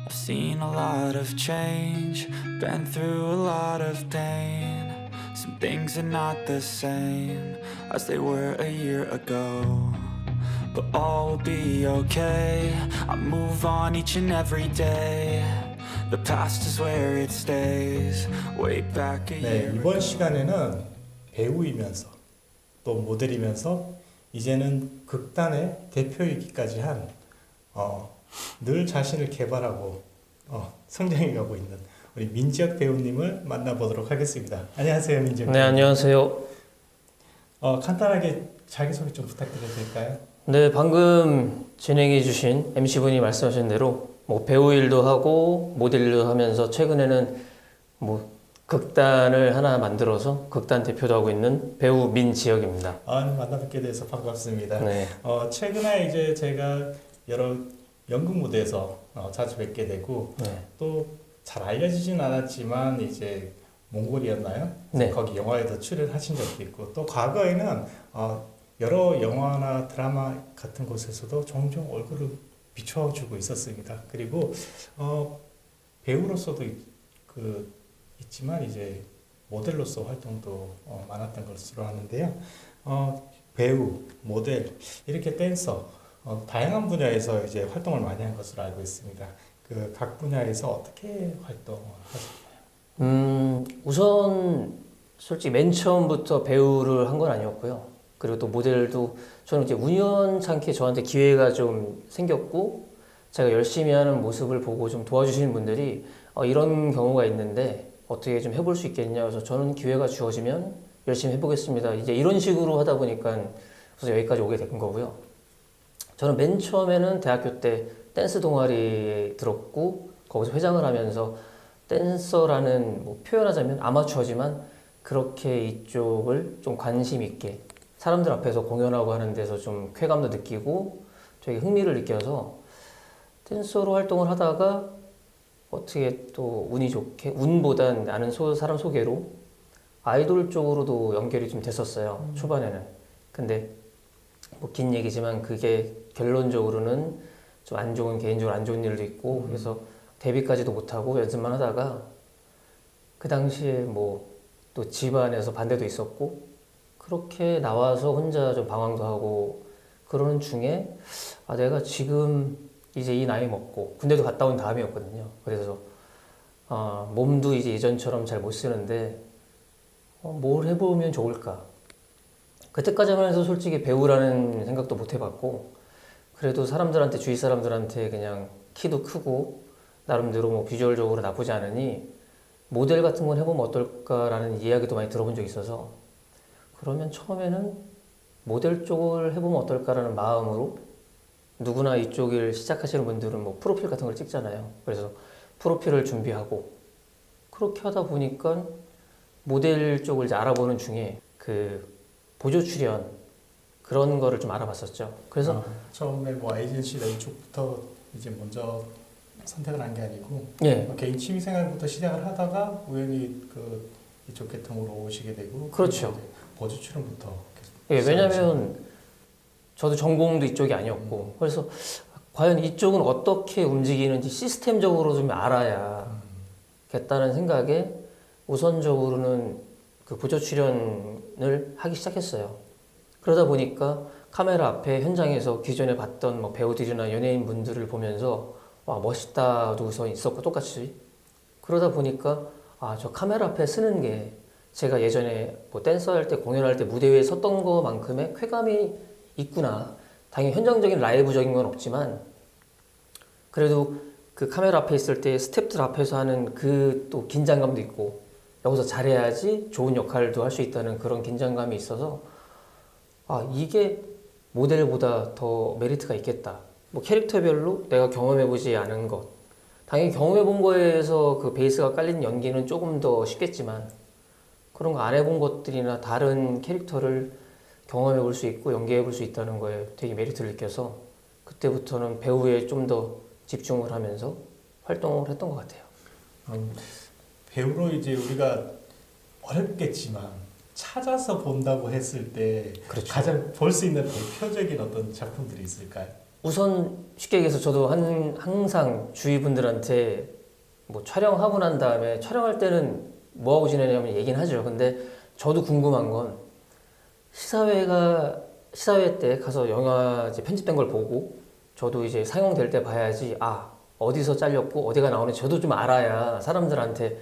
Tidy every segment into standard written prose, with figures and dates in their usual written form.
I've seen a lot of change, been through a lot of pain. Some things are not the same as they were a year ago, but all will be okay. I move on each and every day. The past is where it stays. Way back a year 이번 ago. 시간에는 배우이면서 또 모델이면서 이제는 극단의 대표이기까지 한 늘 자신을 개발하고 성장해가고 있는 우리 민지혁 배우님을 만나보도록 하겠습니다. 안녕하세요, 민지혁. 네, 안녕하세요. 간단하게 자기소개 좀 부탁드려도 될까요? 네, 방금 진행해주신 MC분이 말씀하신 대로 뭐 배우 일도 하고 모델 일도 하면서 최근에는 뭐 극단을 하나 만들어서 극단 대표도 하고 있는 배우 민지혁입니다. 만나 뵙게 돼서 반갑습니다. 네. 최근에 이제 제가 여러 연극 무대에서 자주 뵙게 되고 네. 또 잘 알려지진 않았지만 이제 몽골이었나요? 네. 거기 영화에도 출연하신 적도 있고 또 과거에는 여러 영화나 드라마 같은 곳에서도 종종 얼굴을 비춰주고 있었습니다. 그리고 배우로서도 있지만 이제 모델로서 활동도 많았던 것으로 아는데요. 배우, 모델, 이렇게 댄서 다양한 분야에서 이제 활동을 많이 한 것으로 알고 있습니다. 그 각 분야에서 어떻게 활동을 하셨나요? 우선 솔직히 맨 처음부터 배우를 한 건 아니었고요. 그리고 또 모델도 저는 이제 우연찮게 저한테 기회가 좀 생겼고 제가 열심히 하는 모습을 보고 좀 도와주시는 분들이 이런 경우가 있는데 어떻게 좀 해볼 수 있겠냐. 그래서 저는 기회가 주어지면 열심히 해보겠습니다. 이제 이런 식으로 하다 보니까 그래서 여기까지 오게 된 거고요. 저는 맨 처음에는 대학교 때 댄스 동아리에 들었고 거기서 회장을 하면서 댄서라는 뭐 표현하자면 아마추어지만 그렇게 이쪽을 좀 관심 있게 사람들 앞에서 공연하고 하는 데서 좀 쾌감도 느끼고 되게 흥미를 느껴서 댄서로 활동을 하다가 어떻게 또 운이 좋게 운보단 나는 사람 소개로 아이돌 쪽으로도 연결이 좀 됐었어요. 초반에는. 근데 뭐 긴 얘기지만 그게 결론적으로는 좀 안 좋은 개인적으로 안 좋은 일도 있고 그래서 데뷔까지도 못하고 연습만 하다가 그 당시에 뭐 또 집안에서 반대도 있었고 그렇게 나와서 혼자 좀 방황도 하고 그러는 중에 내가 지금 이제 이 나이 먹고 군대도 갔다 온 다음이었거든요. 그래서 몸도 이제 예전처럼 잘 못 쓰는데 뭘 해보면 좋을까. 그때까지만 해도 솔직히 배우라는 생각도 못 해봤고 그래도 사람들한테 주위 사람들한테 그냥 키도 크고 나름대로 뭐 비주얼적으로 나쁘지 않으니 모델 같은 건 해보면 어떨까라는 이야기도 많이 들어본 적이 있어서 그러면 처음에는 모델 쪽을 해보면 어떨까라는 마음으로 누구나 이쪽을 시작하시는 분들은 뭐 프로필 같은 걸 찍잖아요. 그래서 프로필을 준비하고 그렇게 하다 보니까 모델 쪽을 이제 알아보는 중에 그 보조 출연 그런 거를 좀 알아봤었죠. 그래서 처음에 뭐 에이전시나 이쪽부터 이제 먼저 선택을 한 게 아니고 예. 개인 취미 생활부터 시작을 하다가 우연히 이쪽 계통으로 오시게 되고 그렇죠. 보조 출연부터 예, 왜냐면 저도 전공도 이쪽이 아니었고 그래서 과연 이쪽은 어떻게 움직이는지 시스템적으로 좀 알아야겠다는 생각에 우선적으로는 그 보조 출연을 하기 시작했어요. 그러다 보니까 카메라 앞에 현장에서 기존에 봤던 뭐 배우들이나 연예인 분들을 보면서 와 멋있다도 있었고 똑같이 그러다 보니까 저 카메라 앞에 쓰는 게 제가 예전에 뭐 댄서 할 때 공연할 때 무대 위에 섰던 것만큼의 쾌감이 있구나. 당연히 현장적인 라이브적인 건 없지만 그래도 그 카메라 앞에 있을 때 스태프들 앞에서 하는 그 또 긴장감도 있고 여기서 잘해야지 좋은 역할도 할 수 있다는 그런 긴장감이 있어서 이게 모델보다 더 메리트가 있겠다. 뭐 캐릭터별로 내가 경험해보지 않은 것. 당연히 경험해본 거에서 그 베이스가 깔린 연기는 조금 더 쉽겠지만 그런 거 안 해본 것들이나 다른 캐릭터를 경험해볼 수 있고 연기해볼 수 있다는 거에 되게 메리트를 느껴서 그때부터는 배우에 좀 더 집중을 하면서 활동을 했던 것 같아요. 배우로 이제 우리가 어렵겠지만 찾아서 본다고 했을 때 그렇죠. 가장 볼 수 있는 대표적인 어떤 작품들이 있을까요? 우선 쉽게 얘기해서 저도 항상 주위 분들한테 뭐 촬영하고 난 다음에 촬영할 때는 뭐 하고 지내냐면 얘기는 하죠. 근데 저도 궁금한 건 시사회 때 가서 영화 이제 편집된 걸 보고 저도 이제 상영될 때 봐야지 아 어디서 잘렸고 어디가 나오는지 저도 좀 알아야 사람들한테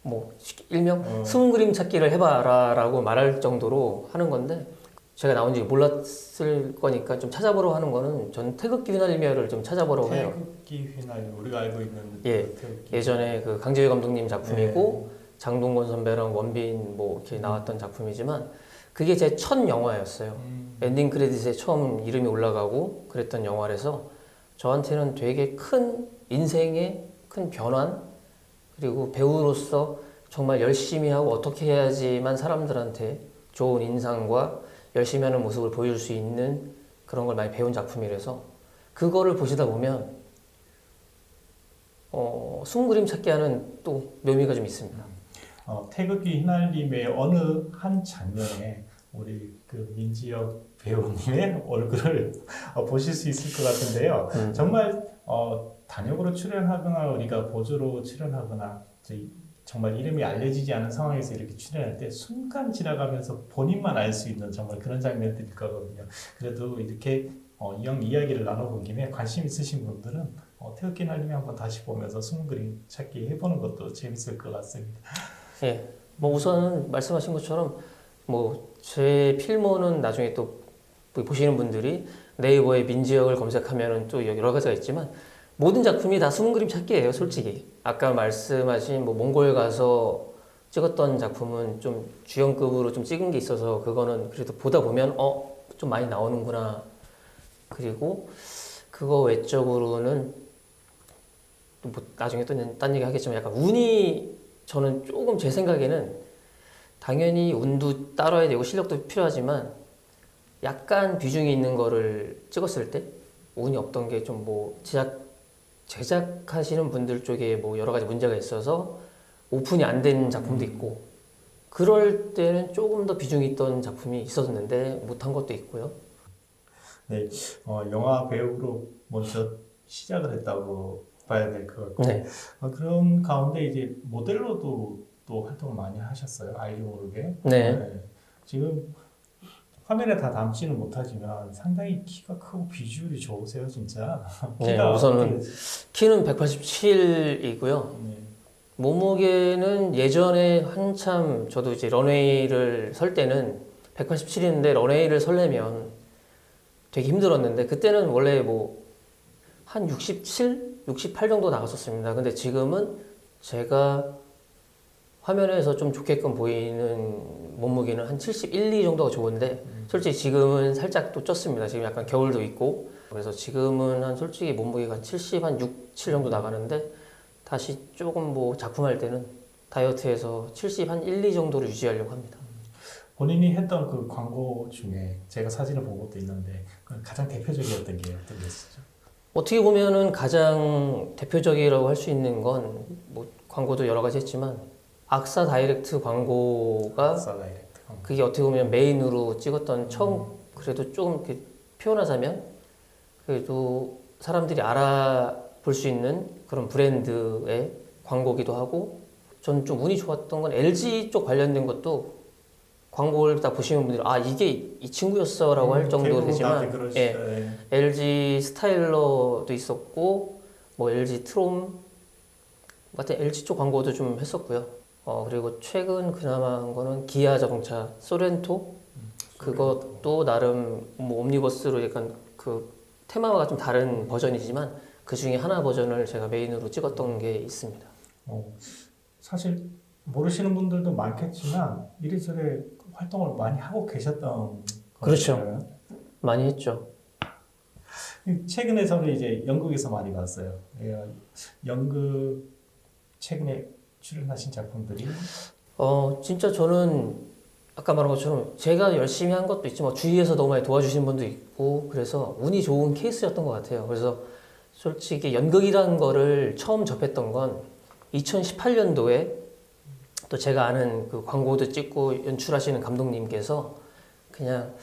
뭐 일명 숨은 그림 찾기를 해봐라라고 말할 정도로 하는 건데 제가 나온지 몰랐을 거니까 좀 찾아보러 하는 거는 전 태극기 휘날리며를 좀 찾아보라고 해요. 태극기 휘날리며 우리가 알고 있는 예, 그 태극기. 예전에 그 강재휘 감독님 작품이고 장동건 선배랑 원빈 뭐 이렇게 나왔던 작품이지만 그게 제 첫 영화였어요. 엔딩 크레딧에 처음 이름이 올라가고 그랬던 영화라서 저한테는 되게 큰 인생의 큰 변환 그리고 배우로서 정말 열심히 하고 어떻게 해야지만 사람들한테 좋은 인상과 열심히 하는 모습을 보여줄 수 있는 그런 걸 많이 배운 작품이라서 그거를 보시다 보면 숨은 그림 찾기 하는 또 묘미가 좀 있습니다. 태극기 휘날림의 어느 한 장면에 우리 그 민지혁 배우님의 얼굴을 보실 수 있을 것 같은데요. 정말 단역으로 출연하거나 우리가 보조로 출연하거나 정말 이름이 알려지지 않은 상황에서 이렇게 출연할 때 순간 지나가면서 본인만 알 수 있는 정말 그런 장면들일 거거든요. 그래도 이렇게 영 이야기를 나눠본 김에 관심 있으신 분들은 태극기 휘날림이 한번 다시 보면서 숨은 그림 찾기 해보는 것도 재밌을 것 같습니다. 예, 뭐 우선 말씀하신 것처럼 뭐 제 필모는 나중에 또 보시는 분들이 네이버에 민지혁을 검색하면은 또 여러 가지가 있지만 모든 작품이 다 숨은 그림 찾기예요, 솔직히. 아까 말씀하신 뭐 몽골 가서 찍었던 작품은 좀 주연급으로 좀 찍은 게 있어서 그거는 그래도 보다 보면 좀 많이 나오는구나. 그리고 그거 외적으로는 뭐 나중에 또 딴 얘기 하겠지만 약간 운이 저는 조금 제 생각에는 당연히 운도 따라야 되고 실력도 필요하지만 약간 비중이 있는 거를 찍었을 때 운이 없던 게 좀 뭐 제작하시는 분들 쪽에 뭐 여러 가지 문제가 있어서 오픈이 안 된 작품도 있고 그럴 때는 조금 더 비중이 있던 작품이 있었는데 못한 것도 있고요. 네, 영화 배우로 먼저 시작을 했다고 봐야 될 것 같고 네. 그런 가운데 이제 모델로도 또 활동을 많이 하셨어요. 알게 모르게. 네. 지금 화면에 다 담지는 못하지만 상당히 키가 크고 비주얼이 좋으세요, 진짜. 네, 키가 우선은 어떻게- 키는 187이고요. 네. 몸무게는 예전에 한참 저도 이제 런웨이를 설 때는 187인데 런웨이를 설려면 되게 힘들었는데 그때는 원래 뭐 한 67, 68 정도 나갔었습니다. 근데 지금은 제가 화면에서 좀 좋게끔 보이는 몸무게는 한 71, 2 정도가 좋은데 솔직히 지금은 살짝 또 쪘습니다. 지금 약간 겨울도 있고 그래서 지금은 한 솔직히 몸무게가 한 70, 한 6, 7 정도 나가는데 다시 조금 뭐 작품할 때는 다이어트해서 70, 한 1, 2 정도를 유지하려고 합니다. 본인이 했던 그 광고 중에 제가 사진을 본 것도 있는데 그 가장 대표적이었던 게 어떤 게 있었죠? 어떻게 보면은 가장 대표적이라고 할 수 있는 건 뭐 광고도 여러 가지 했지만 악사 다이렉트 광고가 사다이렉트 광고. 그게 어떻게 보면 메인으로 찍었던 처음 그래도 조금 이렇게 표현하자면 그래도 사람들이 알아볼 수 있는 그런 브랜드의 광고기도 하고 전 좀 운이 좋았던 건 LG 쪽 관련된 것도 광고를 딱 보시는 분들이 아 이게 이 친구였어라고 할 정도 대부분 되지만 다들 그러시죠. 예, 네. LG 스타일러도 있었고 뭐 LG 트롬 같은 LG 쪽 광고도 좀 했었고요. 그리고 최근 그나마 한 거는 기아 자동차 소렌토 그것도 나름 뭐 옴니버스로 약간 그 테마가 좀 다른 버전이지만 그 중에 하나 버전을 제가 메인으로 찍었던 게 있습니다. 사실 모르시는 분들도 많겠지만 이래저래 활동을 많이 하고 계셨던 그렇죠. 거잖아요. 많이 했죠. 최근에 저는 이제 연극에서 많이 봤어요. 연극 최근에 출연하신 작품들이 진짜 저는 아까 말한 것처럼 제가 열심히 한 것도 있지만 주위에서 너무 많이 도와주신 분도 있고 그래서 운이 좋은 케이스였던 것 같아요. 그래서 솔직히 연극이라는 거를 처음 접했던 건 2018년도에 또 제가 아는 그 광고도 찍고 연출하시는 감독님께서 그냥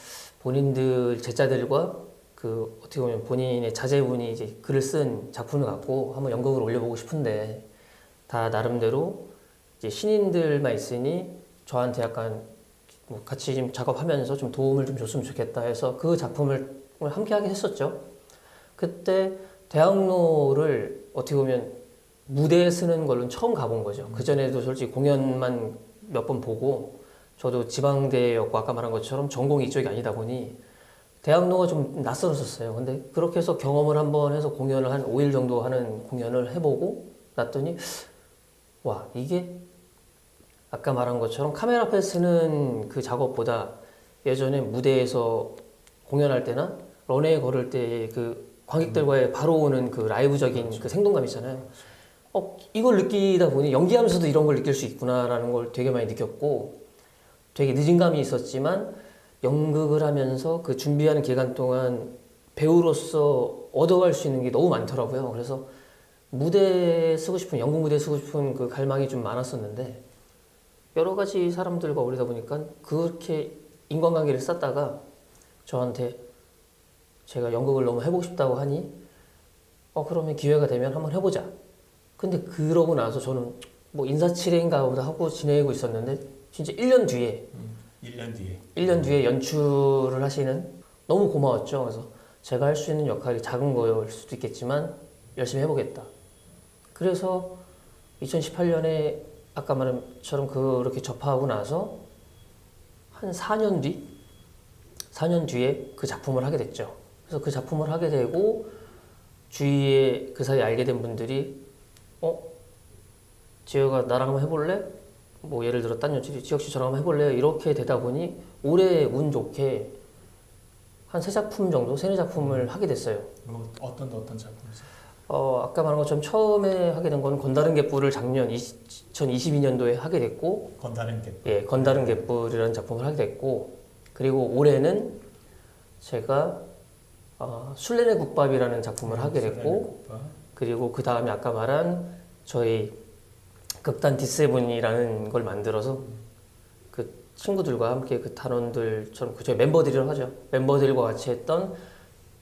본인들 제자들과 그 어떻게 보면 본인의 자제분이 이제 글을 쓴 작품을 갖고 한번 연극을 올려보고 싶은데 다 나름대로 이제 신인들만 있으니 저한테 약간 뭐 같이 좀 작업하면서 좀 도움을 좀 줬으면 좋겠다 해서 그 작품을 함께 하게 했었죠. 그때 대학로를 어떻게 보면 무대에 쓰는 걸로는 처음 가본 거죠. 그전에도 솔직히 공연만 몇 번 보고 저도 지방대였고 아까 말한 것처럼 전공이 이쪽이 아니다 보니 대학로가 좀 낯설었었어요. 근데 그렇게 해서 경험을 한번 해서 공연을 한 5일 정도 하는 공연을 해보고 났더니 와 이게 아까 말한 것처럼 카메라 앞에 쓰는 그 작업보다 예전에 무대에서 공연할 때나 런웨이 걸을 때 그 관객들과의 바로 오는 그 라이브적인 그 생동감 있잖아요. 이걸 느끼다 보니 연기하면서도 이런 걸 느낄 수 있구나라는 걸 되게 많이 느꼈고 되게 늦은 감이 있었지만 연극을 하면서 그 준비하는 기간 동안 배우로서 얻어갈 수 있는 게 너무 많더라고요. 그래서 무대에 쓰고 싶은 연극 무대에 쓰고 싶은 그 갈망이 좀 많았었는데 여러 가지 사람들과 어울리다 보니까 그렇게 인간관계를 쌓다가 저한테 제가 연극을 너무 해보고 싶다고 하니 그러면 기회가 되면 한번 해보자. 근데 그러고 나서 저는 뭐 인사치레인가 보다 하고 지내고 있었는데 진짜 1년 뒤에 1년 뒤에 연출을 하시는 너무 고마웠죠. 그래서 제가 할 수 있는 역할이 작은 거일 수도 있겠지만 열심히 해보겠다. 그래서 2018년에 아까 말한 것처럼 그렇게 접하고 나서 한 4년 뒤에 그 작품을 하게 됐죠. 그래서 그 작품을 하게 되고 주위에 그 사이에 알게 된 분들이 지혁아 나랑 한번 해볼래? 뭐 예를 들어 딴 연출이 지혁씨 저랑 한번 해볼래요? 이렇게 되다 보니 올해 운 좋게 한 3작품 정도, 3-4작품을 하게 됐어요. 어떤 작품이세요? 아까 말한 것처럼 처음에 하게 된 건 건다른 갯불을 작년 2022년도에 하게 됐고 건다른 갯불. 예, 건다른 갯불이라는 작품을 하게 됐고 그리고 올해는 제가 술래네 국밥이라는 작품을 하게 됐고 그리고 그 다음에 아까 말한 저희 극단 D7이라는 걸 만들어서 그 친구들과 함께 그 단원들처럼 저희 멤버들이라고 하죠. 멤버들과 같이 했던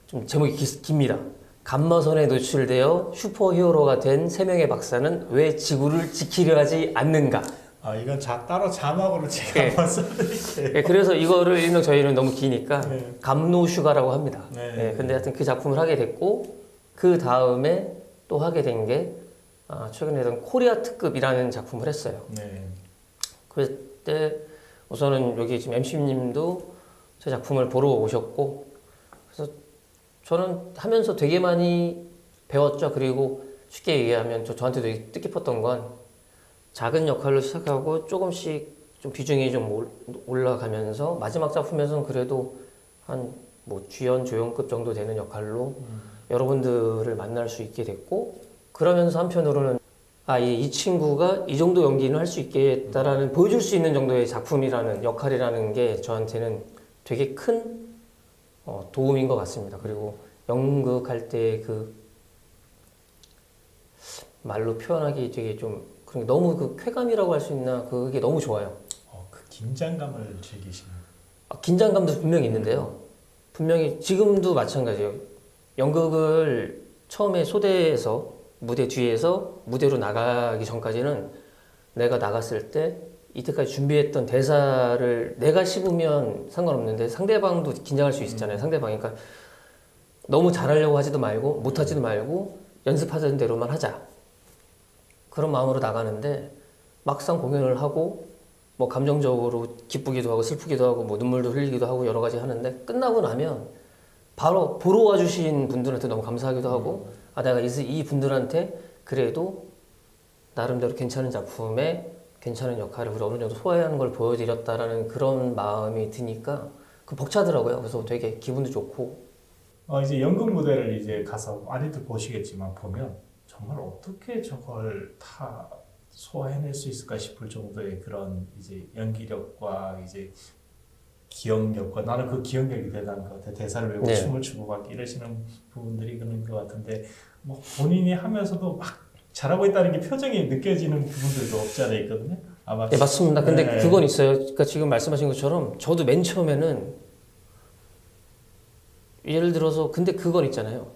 좀 제목이 깁니다. 감마선에 노출되어 슈퍼히어로가 된 3명의 박사는 왜 지구를 지키려 하지 않는가? 이건 따로 자막으로 제가 네. 한번 써드릴게요. 네, 그래서 이거를 일명 저희는 너무 기니까 네. 감노슈가라고 합니다. 네. 네, 근데 하여튼 그 작품을 하게 됐고 그 다음에 또 하게 된 게 최근에 했던 코리아 특급이라는 작품을 했어요. 네. 그때 우선은 여기 지금 MC님도 제 작품을 보러 오셨고 그래서 저는 하면서 되게 많이 배웠죠. 그리고 쉽게 얘기하면 저한테 되게 뜻깊었던 건 작은 역할로 시작하고 조금씩 좀 비중이 좀 올라가면서 마지막 작품에서는 그래도 한 뭐 주연, 조연급 정도 되는 역할로 여러분들을 만날 수 있게 됐고 그러면서 한편으로는 이 친구가 이 정도 연기는 할 수 있겠다라는 보여줄 수 있는 정도의 작품이라는 역할이라는 게 저한테는 되게 큰 도움인 것 같습니다. 그리고 연극할 때 그 말로 표현하기 되게 좀 너무 그 쾌감이라고 할 수 있나 그게 너무 좋아요. 그 긴장감을 즐기시는. 긴장감도 분명히 있는데요. 분명히 지금도 마찬가지예요. 연극을 처음에 소대에서 무대 뒤에서 무대로 나가기 전까지는 내가 나갔을 때 이때까지 준비했던 대사를 내가 씹으면 상관없는데 상대방도 긴장할 수 있잖아요. 상대방이 그러니까 너무 잘하려고 하지도 말고 못하지도 말고 연습하던 대로만 하자. 그런 마음으로 나가는데 막상 공연을 하고 뭐 감정적으로 기쁘기도 하고 슬프기도 하고 뭐 눈물도 흘리기도 하고 여러 가지 하는데 끝나고 나면 바로 보러 와주신 분들한테 너무 감사하기도 하고 내가 이 분들한테 그래도 나름대로 괜찮은 작품에 괜찮은 역할을 우리 어느 정도 소화하는 걸 보여드렸다라는 그런 마음이 드니까 그 벅차더라고요. 그래서 되게 기분도 좋고 이제 연극 무대를 이제 가서 많이들 보시겠지만 보면 정말 어떻게 저걸 다 소화해낼 수 있을까 싶을 정도의 그런 이제 연기력과 이제 기억력과 나는 그 기억력이 대단한 것 같아. 대사를 외우고 춤을 추고 막 이러시는 부분들이 그런 것 같은데 뭐 본인이 하면서도 막 잘하고 있다는 게 표정이 느껴지는 부분들도 없지 않아 있거든요. 아마 네 맞습니다. 근데 그건 있어요. 그러니까 지금 말씀하신 것처럼 저도 맨 처음에는 예를 들어서 근데 그건 있잖아요.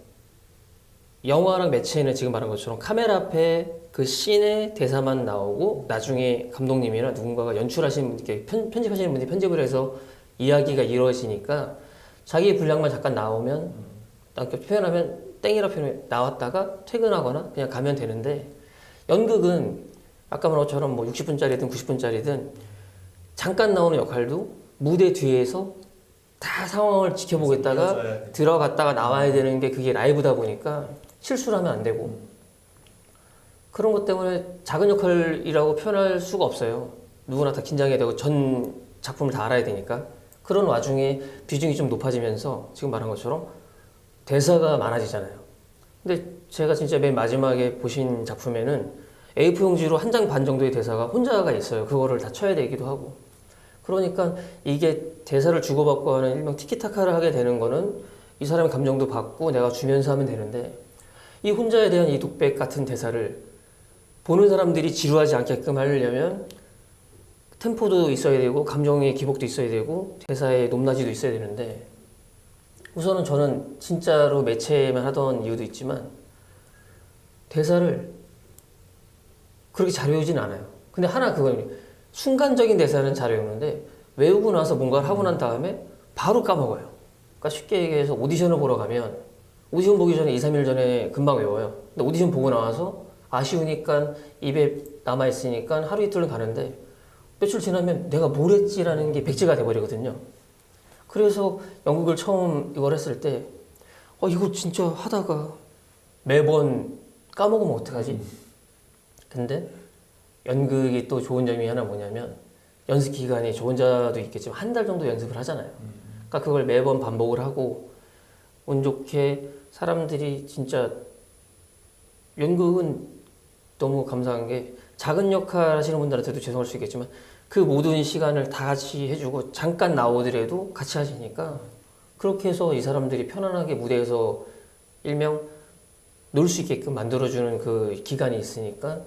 영화랑 매체는 지금 말한 것처럼 카메라 앞에 그 씬의 대사만 나오고 나중에 감독님이나 누군가가 연출하시는 분께 편집하시는 분이 편집을 해서 이야기가 이루어지니까 자기 분량만 잠깐 나오면 이렇게 표현하면 땡이라 표현하면 나왔다가 퇴근하거나 그냥 가면 되는데 연극은 아까 말한 것처럼 뭐 60분짜리든 90분짜리든 잠깐 나오는 역할도 무대 뒤에서 다 상황을 지켜보고 있다가 들어갔다가 나와야 되는 게 그게 라이브다 보니까 실수를 하면 안 되고 그런 것 때문에 작은 역할이라고 표현할 수가 없어요. 누구나 다 긴장해야 되고 전 작품을 다 알아야 되니까 그런 와중에 비중이 좀 높아지면서 지금 말한 것처럼 대사가 많아지잖아요. 근데 제가 진짜 맨 마지막에 보신 작품에는 A4 용지로 한 장 반 정도의 대사가 혼자가 있어요. 그거를 다 쳐야 되기도 하고 그러니까 이게 대사를 주고받고 하는 일명 티키타카를 하게 되는 거는 이 사람의 감정도 받고 내가 주면서 하면 되는데 이 혼자에 대한 이 독백 같은 대사를 보는 사람들이 지루하지 않게끔 하려면 템포도 있어야 되고 감정의 기복도 있어야 되고 대사의 높낮이도 있어야 되는데 우선은 저는 진짜로 매체만 하던 이유도 있지만 대사를 그렇게 잘 외우진 않아요. 근데 하나 그건 순간적인 대사는 잘 외우는데 외우고 나서 뭔가를 하고 난 다음에 바로 까먹어요. 그러니까 쉽게 얘기해서 오디션을 보러 가면 오디션 보기 전에 2, 3일 전에 금방 외워요. 근데 오디션 보고 나와서 아쉬우니까 입에 남아있으니까 하루 이틀은 가는데 며칠 지나면 내가 뭘 했지라는 게 백지가 돼버리거든요. 그래서 연극을 처음 이걸 했을 때 이거 진짜 하다가 매번 까먹으면 어떡하지? 근데 연극이 또 좋은 점이 하나 뭐냐면 연습 기간이 저 혼자도 있겠지만 한 달 정도 연습을 하잖아요. 그러니까 그걸 매번 반복을 하고 운 좋게 사람들이 진짜 연극은 너무 감사한 게 작은 역할 하시는 분들한테도 죄송할 수 있겠지만 그 모든 시간을 다 같이 해주고 잠깐 나오더라도 같이 하시니까 그렇게 해서 이 사람들이 편안하게 무대에서 일명 놀 수 있게끔 만들어주는 그 기간이 있으니까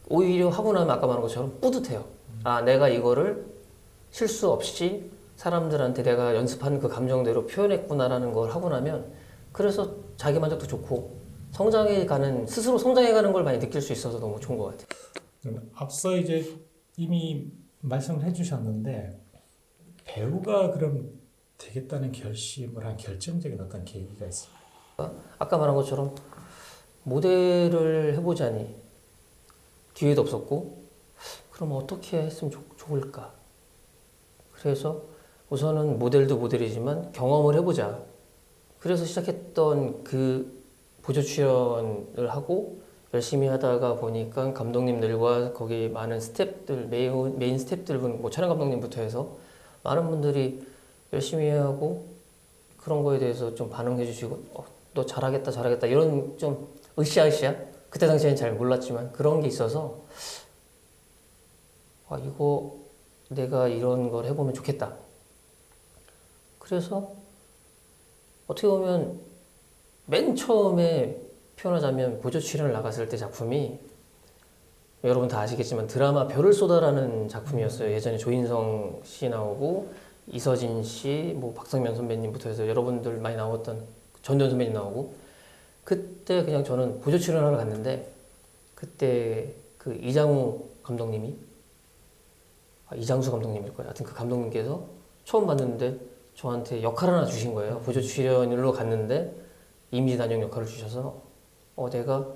오히려 하고 나면 아까 말한 것처럼 뿌듯해요. 아, 내가 이거를 실수 없이 사람들한테 내가 연습한 그 감정대로 표현했구나라는 걸 하고 나면 그래서 자기 만족도 좋고 스스로 성장해가는 걸 많이 느낄 수 있어서 너무 좋은 것 같아요. 앞서 이제 이미 말씀을 해주셨는데 배우가 그럼 되겠다는 결심을 한 결정적인 어떤 계기가 있습니다. 아까 말한 것처럼 모델을 해보자니 기회도 없었고 그럼 어떻게 했으면 좋을까? 그래서 우선은 모델도 모델이지만 경험을 해보자. 그래서 시작했던 그 보조 출연을 하고 열심히 하다가 보니까 감독님들과 거기 많은 스태프들, 메인 스태프들, 뭐 촬영 감독님부터 해서 많은 분들이 열심히 하고 그런 거에 대해서 좀 반응해 주시고 너 잘하겠다 이런 좀 으쌰으쌰 그때 당시에는 잘 몰랐지만 그런 게 있어서 이거 내가 이런 걸 해보면 좋겠다. 그래서 어떻게 보면 맨 처음에 표현하자면 보조 출연을 나갔을 때 작품이 여러분 다 아시겠지만 드라마 별을 쏟아라는 작품이었어요. 예전에 조인성 씨 나오고 이서진 씨, 뭐 박성면 선배님부터 해서 여러분들 많이 나왔던 전두현 선배님 나오고 그때 그냥 저는 보조 출연하러 갔는데 그때 그 이장우 감독님이 이장수 감독님일 거예요. 하여튼 그 감독님께서 처음 봤는데 저한테 역할 하나 주신 거예요. 보조 출연으로 갔는데 이미지 단역 역할을 주셔서 내가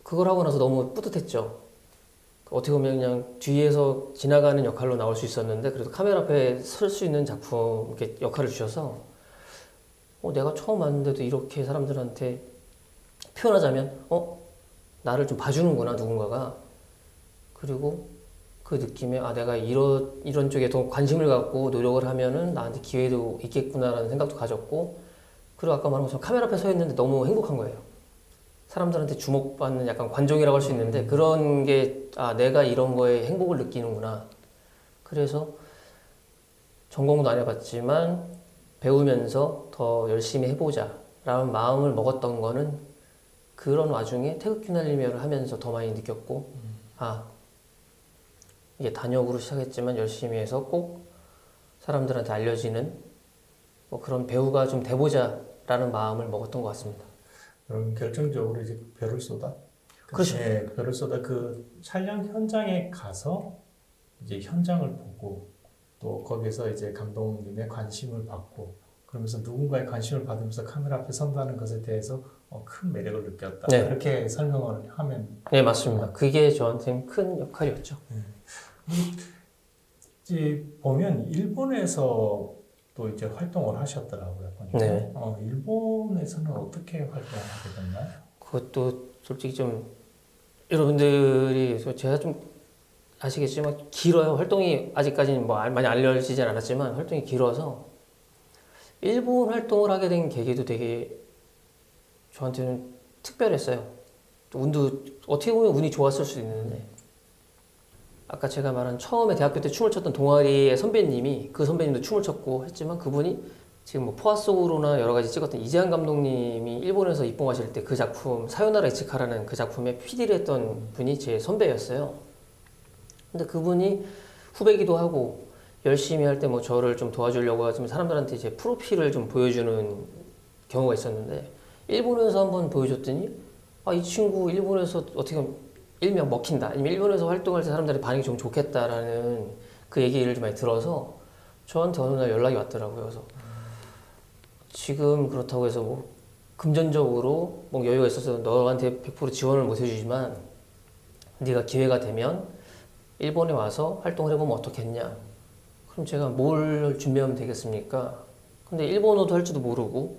그걸 하고 나서 너무 뿌듯했죠. 어떻게 보면 그냥 뒤에서 지나가는 역할로 나올 수 있었는데 그래도 카메라 앞에 설 수 있는 작품 이렇게 역할을 주셔서 내가 처음 왔는데도 이렇게 사람들한테 표현하자면 나를 좀 봐주는구나 누군가가. 그리고 그 느낌에 내가 이런 쪽에 더 관심을 갖고 노력을 하면은 나한테 기회도 있겠구나라는 생각도 가졌고 그리고 아까 말한 것처럼 카메라 앞에 서 있는데 너무 행복한 거예요. 사람들한테 주목받는 약간 관종이라고 할 수 있는데 그런 게 내가 이런 거에 행복을 느끼는구나. 그래서 전공도 안 해봤지만 배우면서 더 열심히 해보자 라는 마음을 먹었던 거는 그런 와중에 태극기 날리며를 하면서 더 많이 느꼈고 이게 단역으로 시작했지만 열심히 해서 꼭 사람들한테 알려지는 뭐 그런 배우가 좀 돼보자라는 마음을 먹었던 것 같습니다. 그럼 결정적으로 이제 별을 쏟아. 그렇죠. 네, 별을 쏟아 그 촬영 현장에 가서 이제 현장을 보고 또 거기서 이제 감독님의 관심을 받고 그러면서 누군가의 관심을 받으면서 카메라 앞에 선다는 것에 대해서 큰 매력을 느꼈다. 네. 그렇게 설명을 하면 네, 맞습니다. 그게 저한테는 큰 역할이었죠. 이제 보면 일본에서 또 이제 활동을 하셨더라고요. 보니까. 네. 일본에서는 어떻게 활동하게 됐나요? 그것도 솔직히 좀 여러분들이 제가 좀 아시겠지만 길어요. 활동이 아직까지는 뭐 많이 알려지진 않았지만 활동이 길어서 일본 활동을 하게 된 계기도 되게 저한테는 특별했어요. 또 운도 어떻게 보면 운이 좋았을 수도 있는데 아까 제가 말한 처음에 대학교 때 춤을 췄던 동아리의 선배님이 그 선배님도 춤을 췄고 했지만 그분이 지금 뭐 포화 속으로나 여러 가지 찍었던 이재한 감독님이 일본에서 입봉하실 때 그 작품 사요나라 이치카라는 그 작품의 PD를 했던 분이 제 선배였어요. 근데 그분이 후배기도 하고 열심히 할 때 뭐 저를 좀 도와주려고 하지만 사람들한테 이제 프로필을 좀 보여주는 경우가 있었는데 일본에서 한번 보여줬더니 아, 이 친구 일본에서 어떻게 보면 일명 먹힌다 아니면 일본에서 활동할 때 사람들이 반응이 좀 좋겠다라는 그 얘기를 좀 많이 들어서 저한테 어느 날 연락이 왔더라고요. 그래서 지금 그렇다고 해서 뭐 금전적으로 뭐 여유가 있어서 너한테 100% 지원을 못 해주지만 네가 기회가 되면 일본에 와서 활동을 해보면 어떻겠냐. 그럼 제가 뭘 준비하면 되겠습니까? 근데 일본어도 할 줄도 모르고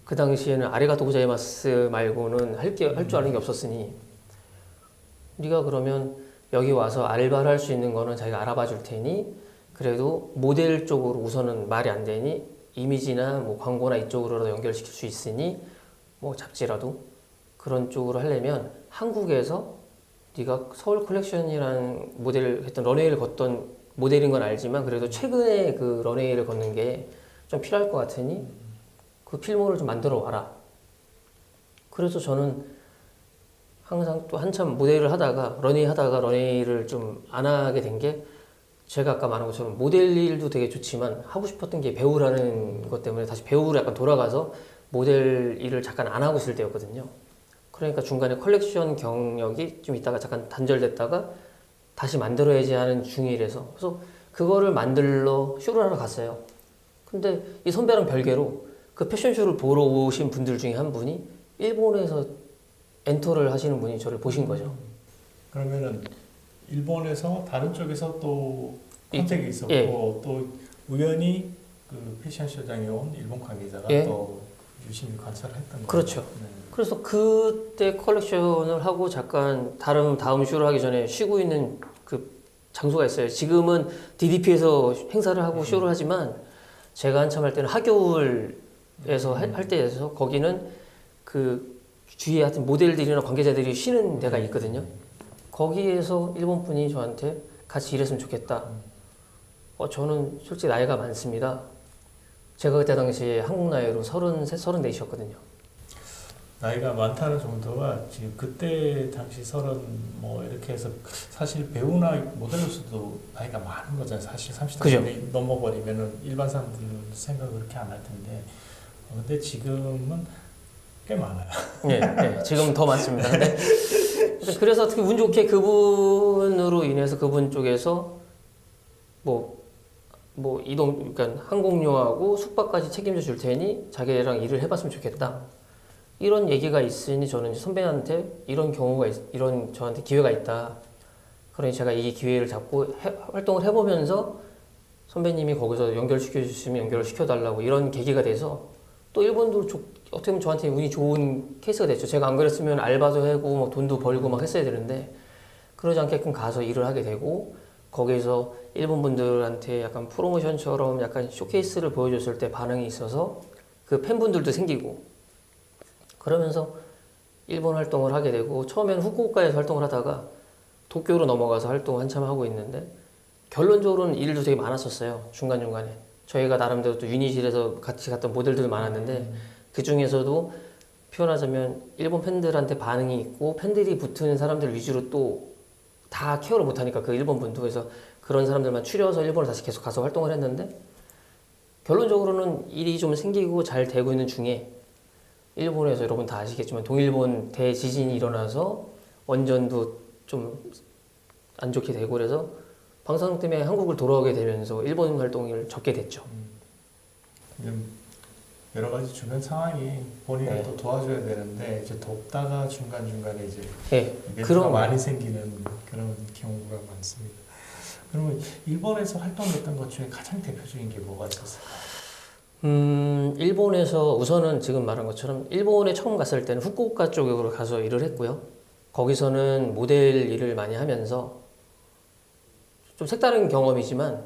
그 당시에는 아리가토 고자이마스 말고는 할 줄 아는 게 없었으니 네가 그러면 여기 와서 알바를 할 수 있는 거는 자기가 알아봐 줄 테니 그래도 모델 쪽으로 우선은 말이 안 되니 이미지나 뭐 광고나 이쪽으로라도 연결시킬 수 있으니 뭐 잡지라도 그런 쪽으로 하려면 한국에서 네가 서울 컬렉션이라는 모델을 했던 런웨이를 걷던 모델인 건 알지만 그래도 최근에 그 런웨이를 걷는 게 좀 필요할 것 같으니 그 필모를 좀 만들어 와라. 그래서 저는 항상 또 한참 모델을 하다가 런웨이 하다가 런웨이를 좀 안 하게 된 게 제가 아까 말한 것처럼 모델 일도 되게 좋지만 하고 싶었던 게 배우라는 것 때문에 다시 배우로 약간 돌아가서 모델 일을 잠깐 안 하고 있을 때였거든요. 그러니까 중간에 컬렉션 경력이 좀 있다가 잠깐 단절됐다가 다시 만들어야지 하는 중이라서 그래서 그거를 만들러 쇼를 하러 갔어요. 근데 이 선배랑 별개로 그 패션쇼를 보러 오신 분들 중에 한 분이 일본에서 엔터를 하시는 분이 저를 보신 거죠. 그러면은 일본에서 다른 쪽에서 또 컨택이 있었고 예. 또 우연히 그 패션쇼장에 온 일본 관계자가 예. 또 유심히 관찰을 했던 거예요. 그렇죠. 네. 그래서 그때 컬렉션을 하고 잠깐 다음 쇼를 하기 전에 쉬고 있는 그 장소가 있어요. 지금은 DDP에서 행사를 하고 쇼를 하지만 제가 한참 할 때는 하겨울에서 할 때에서 거기는 그 주위에 하여튼 모델들이나 관계자들이 쉬는 데가 있거든요. 거기에서 일본 분이 저한테 같이 일했으면 좋겠다. 저는 솔직히 나이가 많습니다. 제가 그때 당시에 한국 나이로 33, 34이셨거든요. 나이가 많다는 정도가 지금 그때 당시 30 뭐 이렇게 해서 사실 배우나 모델로서도 나이가 많은 거잖아요. 사실 30대 넘어버리면은 일반 사람들은 생각을 그렇게 안 할 텐데 근데 지금은 꽤 많아요. 네, 지금 더 많습니다. 근데 그래서 어떻게 운 좋게 그분으로 인해서 그분 쪽에서 뭐 이동, 그러니까 항공료하고 숙박까지 책임져 줄 테니 자기랑 일을 해봤으면 좋겠다. 이런 얘기가 있으니 저는 선배한테 이런 경우가 이런 저한테 기회가 있다. 그러니 제가 이 기회를 잡고 활동을 해보면서 선배님이 거기서 연결시켜 주시면 연결을 시켜달라고 이런 계기가 돼서 또 일본도 어떻게 보면 저한테 운이 좋은 케이스가 됐죠. 제가 안 그랬으면 알바도 하고 뭐 돈도 벌고 막 했어야 되는데 그러지 않게끔 가서 일을 하게 되고 거기서 일본 분들한테 약간 프로모션처럼 약간 쇼케이스를 보여줬을 때 반응이 있어서 그 팬분들도 생기고 그러면서 일본 활동을 하게 되고 처음에는 후쿠오카에서 활동을 하다가 도쿄로 넘어가서 활동을 한참 하고 있는데 결론적으로는 일도 되게 많았었어요. 중간중간에 저희가 나름대로 또 유니실에서 같이 갔던 모델들도 많았는데 그 중에서도 표현하자면 일본 팬들한테 반응이 있고 팬들이 붙은 사람들 위주로 또 다 케어를 못하니까 그 일본 분도 그래서 그런 사람들만 추려서 일본을 다시 계속 가서 활동을 했는데 결론적으로는 일이 좀 생기고 잘 되고 있는 중에 일본에서 여러분 다 아시겠지만 동일본 대지진이 일어나서 원전도 좀 안 좋게 되고 그래서 방사능 때문에 한국을 돌아오게 되면서 일본 활동을 접게 됐죠. 여러 가지 주변 상황이 본인을 네. 또 도와줘야 되는데 이제 돕다가 중간 중간에 이제 네, 이벤트가 그런 많이 생기는 그런 경우가 많습니다. 그러면 일본에서 활동했던 것 중에 가장 대표적인 게 뭐가 있었을까요? 일본에서 우선은 지금 말한 것처럼 일본에 처음 갔을 때는 후쿠오카 쪽으로 가서 일을 했고요. 거기서는 모델 일을 많이 하면서 좀 색다른 경험이지만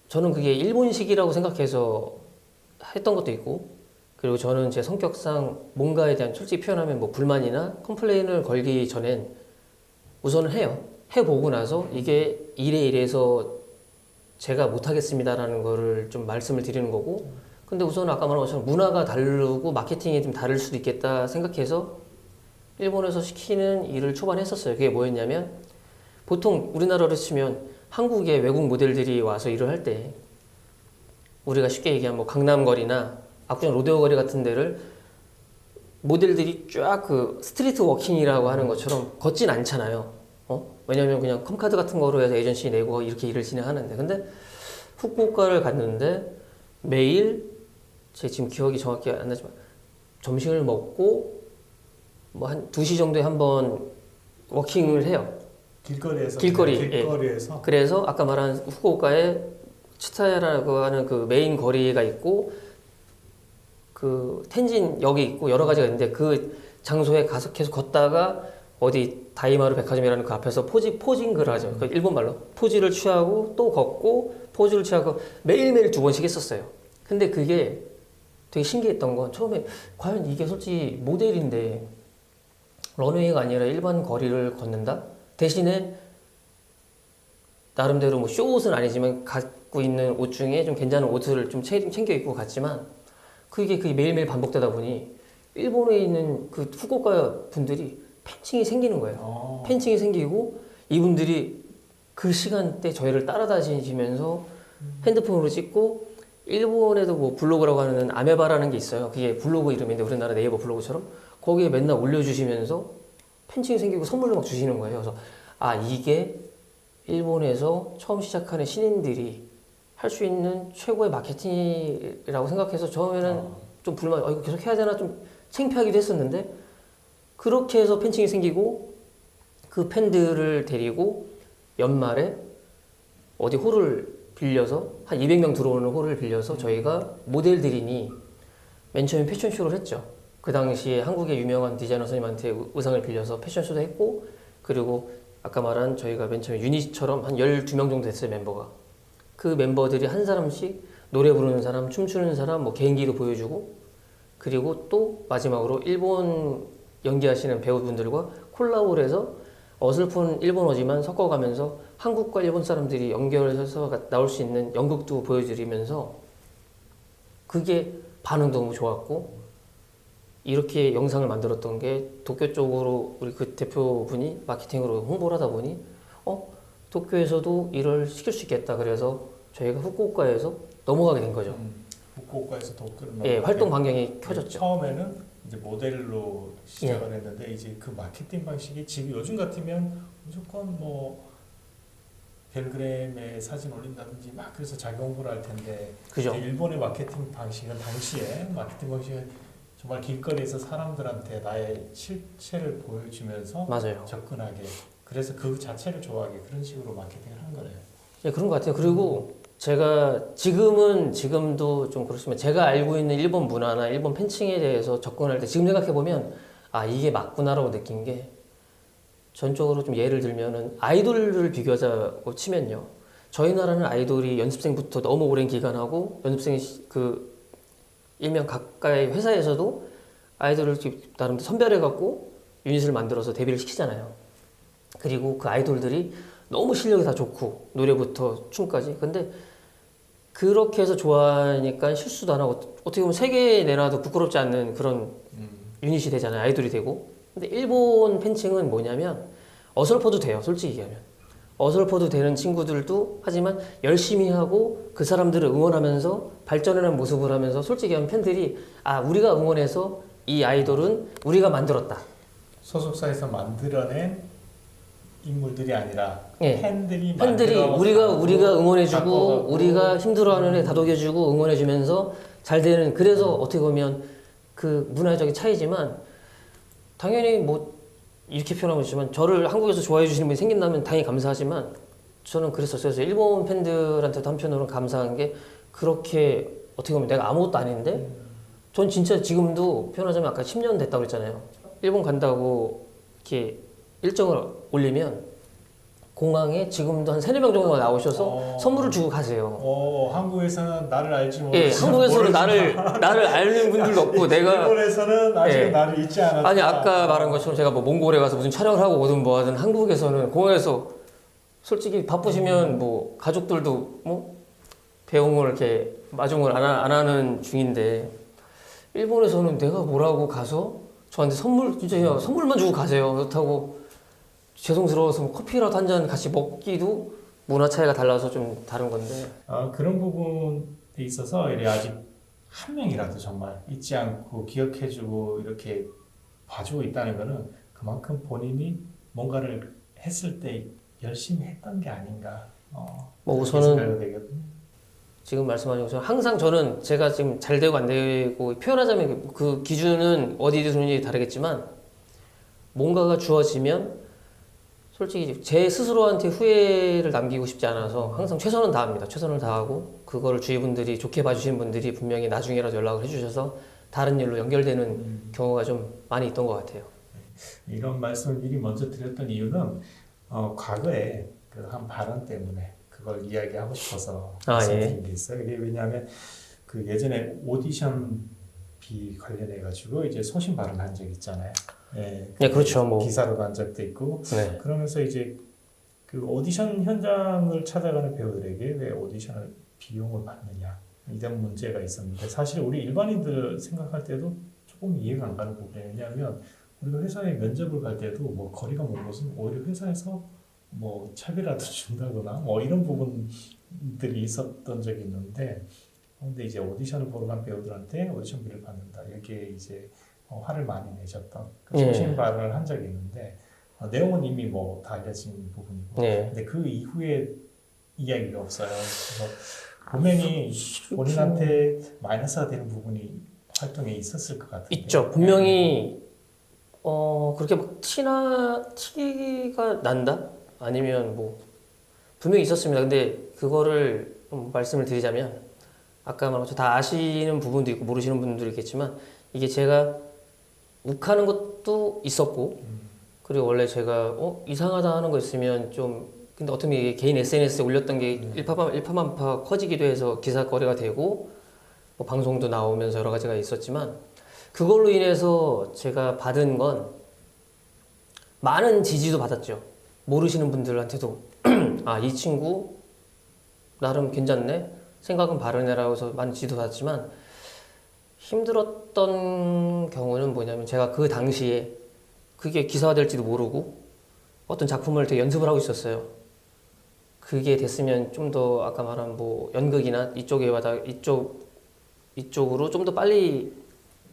저는 그게 일본식이라고 생각해서 했던 것도 있고 그리고 저는 제 성격상 뭔가에 대한 솔직히 표현하면 뭐 불만이나 컴플레인을 걸기 전엔 우선은 해요. 해보고 나서 이게 이래서 제가 못하겠습니다라는 거를 좀 말씀을 드리는 거고 근데 우선 아까 말한 것처럼 문화가 다르고 마케팅이 좀 다를 수도 있겠다 생각해서 일본에서 시키는 일을 초반에 했었어요. 그게 뭐였냐면 보통 우리나라로 치면 한국의 외국 모델들이 와서 일을 할 때 우리가 쉽게 얘기하면 뭐 강남거리나 압구정 로데오 거리 같은 데를 모델들이 쫙 그 스트리트 워킹이라고 하는 것처럼 걷진 않잖아요. 왜냐면 그냥 컴카드 같은 거로 해서 에이전시 내고 이렇게 일을 진행하는데 근데 후쿠오카를 갔는데 매일 제 지금 기억이 정확히 안 나지만 점심을 먹고 뭐 한 2시 정도에 한번 워킹을 해요. 길거리에서. 그래서 아까 말한 후쿠오카에 치타야라고 하는 그 메인 거리가 있고 그 텐진역이 있고 여러 가지가 있는데 그 장소에 가서 계속 걷다가 어디 다이마루 백화점이라는 그 앞에서 포징을 하죠. 그 일본 말로 포즈를 취하고 또 걷고 포즈를 취하고 매일매일 2번씩 했었어요. 근데 그게 되게 신기했던 건 처음에 과연 이게 솔직히 모델인데 런웨이가 아니라 일반 거리를 걷는다? 대신에 나름대로 뭐 쇼옷은 아니지만 갖고 있는 옷 중에 좀 괜찮은 옷을 좀 챙겨 입고 갔지만 그게 매일매일 반복되다 보니 일본에 있는 그 후쿠오카 분들이 팬층이 생기는 거예요. 팬층이 생기고 이분들이 그 시간대 저희를 따라다니시면서 핸드폰으로 찍고 일본에도 뭐 블로그라고 하는 아메바라는 게 있어요. 그게 블로그 이름인데 우리나라 네이버 블로그처럼 거기에 맨날 올려주시면서 팬층이 생기고 선물을 막 주시는 거예요. 그래서 아 이게 일본에서 처음 시작하는 신인들이 할 수 있는 최고의 마케팅이라고 생각해서 처음에는 좀 불만, 이거 계속 해야 되나 좀 창피하기도 했었는데 그렇게 해서 팬층이 생기고 그 팬들을 데리고 연말에 어디 홀을 빌려서 한 200명 들어오는 홀을 빌려서 저희가 모델들이니 맨 처음에 패션쇼를 했죠. 그 당시에 한국의 유명한 디자이너 선생님한테 의상을 빌려서 패션쇼도 했고 그리고 아까 말한 저희가 맨 처음에 유닛처럼 한 12명 정도 됐어요. 멤버가. 그 멤버들이 한 사람씩 노래 부르는 사람, 춤추는 사람, 뭐 개인기도 보여주고 그리고 또 마지막으로 일본 연기하시는 배우분들과 콜라보를 해서 어설픈 일본어지만 섞어가면서 한국과 일본 사람들이 연결해서 나올 수 있는 연극도 보여드리면서 그게 반응도 너무 좋았고 이렇게 영상을 만들었던 게 도쿄 쪽으로 우리 그 대표분이 마케팅으로 홍보를 하다 보니 도쿄에서도 일을 시킬 수 있겠다 그래서 저희가 후쿠오카에서 넘어가게 된 거죠. 후쿠오카에서 도쿄로 예, 활동 반경이 켜졌죠. 처음에는 이제 모델로 시작을 했는데 이제 그 마케팅 방식이 지금 요즘 같으면 무조건 뭐 벨그램에 사진 올린다든지 막 그래서 자기 홍보를 할 텐데 그죠. 일본의 마케팅 방식은 당시에 마케팅 방식은 정말 길거리에서 사람들한테 나의 실체를 보여주면서 맞아요. 접근하게 그래서 그 자체를 좋아하게 그런 식으로 마케팅을 한 거래요. 예, 그런 것 같아요. 그리고 제가 지금도 좀 그렇지만 제가 알고 있는 일본 문화나 일본 팬층에 대해서 접근할 때 지금 생각해 보면 아 이게 맞구나라고 느낀 게 전적으로 좀 예를 들면은 아이돌을 비교하자고 치면요. 저희 나라는 아이돌이 연습생부터 너무 오랜 기간 하고 연습생이 그 일명 가까이 회사에서도 아이돌을 나름 선별해 갖고 유닛을 만들어서 데뷔를 시키잖아요. 그리고 그 아이돌들이 너무 실력이 다 좋고 노래부터 춤까지. 근데 그렇게 해서 좋아하니까 실수도 안 하고 어떻게 보면 세계에 내놔도 부끄럽지 않는 그런 유닛이 되잖아요. 아이돌이 되고. 근데 일본 팬층은 뭐냐면 어설퍼도 돼요. 솔직히 얘기하면. 어설퍼도 되는 친구들도 하지만 열심히 하고 그 사람들을 응원하면서 발전하는 모습을 하면서 솔직히 하면 팬들이 아 우리가 응원해서 이 아이돌은 우리가 만들었다. 소속사에서 만들어낸 인물들이 아니라 예. 팬들이 우리가 응원해주고 바꿔갖고. 우리가 힘들어하는 애 다독여주고 응원해주면서 잘 되는 그래서 어떻게 보면 그 문화적인 차이지만 당연히 뭐 이렇게 표현하고 있지만 저를 한국에서 좋아해 주시는 분이 생긴다면 당연히 감사하지만 저는 그랬었어요. 그래서 일본 팬들한테도 한편으로는 감사한 게 그렇게 어떻게 보면 내가 아무것도 아닌데 전 진짜 지금도 표현하자면 아까 10년 됐다고 그랬잖아요. 일본 간다고 이렇게 일정을 올리면 공항에 지금도 한 3-4명 정도가 나오셔서 선물을 주고 가세요. 한국에서는 나를 알지 예, 못하지만 한국에서는 나를 알는 분들도 없고 내가 일본에서는 아직 예. 나를 잊지 않았다. 아니 아까 말한 것처럼 제가 뭐 몽골에 가서 무슨 촬영을 하고 오든 뭐 하든 한국에서는 공항에서 솔직히 바쁘시면 뭐 가족들도 뭐 배웅을 이렇게 마중을 안 하는 중인데 일본에서는 내가 뭐라고 가서 저한테 선물 진짜 그냥 선물만 주고 가세요. 그렇다고 죄송스러워서 뭐 커피라도 한 잔 같이 먹기도 문화 차이가 달라서 좀 다른 건데. 그런 부분에 있어서 이제 아직 한 명이라도 정말 잊지 않고 기억해주고 이렇게 봐주고 있다는 거는 그만큼 본인이 뭔가를 했을 때 열심히 했던 게 아닌가. 뭐 그렇게 우선은 생각이 되거든요. 지금 말씀하신 것처럼 항상 저는 제가 지금 잘 되고 안 되고 표현하자면 그 기준은 어디든지 다르겠지만 뭔가가 주어지면 솔직히 제 스스로한테 후회를 남기고 싶지 않아서 항상 최선은 다합니다. 최선을 다하고 그거를 주위 분들이 좋게 봐주시는 분들이 분명히 나중에라도 연락을 해주셔서 다른 일로 연결되는 경우가 좀 많이 있던 것 같아요. 이런 말씀을 미리 먼저 드렸던 이유는 과거에 그 한 발언 때문에 그걸 이야기하고 싶어서 말씀드린 게 있어요. 이게 왜냐하면 그 예전에 오디션비 관련해 가지고 이제 소신 발언한 적 있잖아요. 예, 네, 그렇죠. 뭐 기사로 난 적도 있고 네. 그러면서 이제 그 오디션 현장을 찾아가는 배우들에게 왜 오디션을 비용을 받느냐 이런 문제가 있었는데 사실 우리 일반인들 생각할 때도 조금 이해가 안 가는 부분이에요. 왜냐하면 우리가 회사에 면접을 갈 때도 뭐 거리가 먼 곳은 오히려 회사에서 뭐 차비라도 준다거나 뭐 이런 부분들이 있었던 적이 있는데 근데 이제 오디션을 보러 간 배우들한테 오디션비를 받는다 이렇게 이제 화를 많이 내셨던 그 소신 발언을 한 적이 있는데 내용은 이미 뭐 다 알려진 부분이고 근데 그 이후에 이야기가 없어요. 그래서 분명히 본인한테 마이너스가 되는 부분이 활동에 있었을 것 같아요. 있죠. 분명히 그렇게 막 티가 난다? 아니면 뭐 분명히 있었습니다. 근데 그거를 좀 말씀을 드리자면 아까 말한 것처럼 다 아시는 부분도 있고 모르시는 분들도 있겠지만 이게 제가 욱하는 것도 있었고 그리고 원래 제가 이상하다 하는 거 있으면 좀 근데 어떻게 이게 개인 SNS에 올렸던 게 일파만파 커지기도 해서 기사거리가 되고 뭐 방송도 나오면서 여러 가지가 있었지만 그걸로 인해서 제가 받은 건 많은 지지도 받았죠. 모르시는 분들한테도 아, 이 친구 나름 괜찮네? 생각은 바르네라고 해서 많은 지지도 받았지만 힘들었던 경우는 뭐냐면 제가 그 당시에 그게 기사화될지도 모르고 어떤 작품을 되게 연습을 하고 있었어요. 그게 됐으면 좀 더 아까 말한 뭐 연극이나 이쪽으로 좀 더 빨리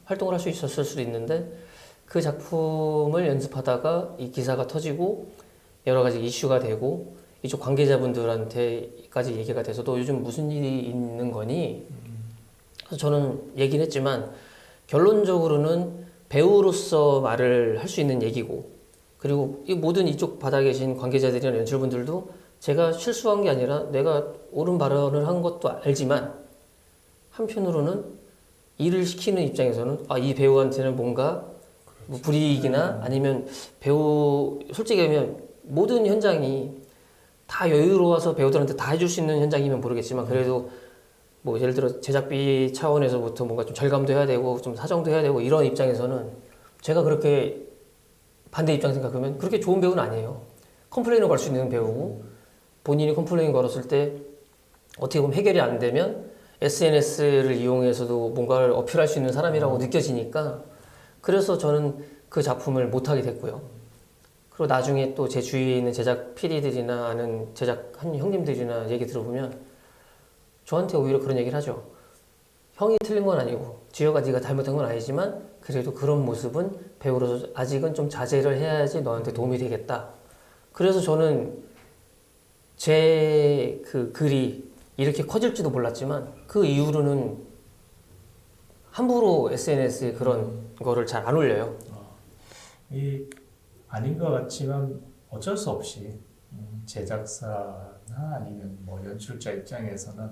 활동을 할 수 있었을 수도 있는데 그 작품을 연습하다가 이 기사가 터지고 여러 가지 이슈가 되고 이쪽 관계자분들한테까지 얘기가 돼서 너 요즘 무슨 일이 있는 거니? 그래서 저는 얘기는 했지만 결론적으로는 배우로서 말을 할 수 있는 얘기고 그리고 이 모든 이쪽 바닥에 계신 관계자들이나 연출분들도 제가 실수한 게 아니라 내가 옳은 발언을 한 것도 알지만 한편으로는 일을 시키는 입장에서는 이 배우한테는 뭔가 뭐 불이익이나 아니면 배우 솔직히 하면 모든 현장이 다 여유로워서 배우들한테 다 해줄 수 있는 현장이면 모르겠지만 그래도 뭐 예를 들어 제작비 차원에서부터 뭔가 좀 절감도 해야 되고 좀 사정도 해야 되고 이런 입장에서는 제가 그렇게 반대 입장 생각하면 그렇게 좋은 배우는 아니에요. 컴플레인을 걸 수 있는 배우고 본인이 컴플레인 걸었을 때 어떻게 보면 해결이 안 되면 SNS를 이용해서도 뭔가를 어필할 수 있는 사람이라고 느껴지니까 그래서 저는 그 작품을 못하게 됐고요. 그리고 나중에 또 제 주위에 있는 제작 PD들이나 아는 제작 한 형님들이나 얘기 들어보면 저한테 오히려 그런 얘기를 하죠. 형이 틀린 건 아니고 지효가 네가 잘못한 건 아니지만 그래도 그런 모습은 배우로서 아직은 좀 자제를 해야지 너한테 도움이 되겠다. 그래서 저는 제 그 글이 이렇게 커질지도 몰랐지만 그 이후로는 함부로 SNS에 그런 거를 잘 안 올려요. 이 아닌 것 같지만 어쩔 수 없이 제작사나 아니면 뭐 연출자 입장에서는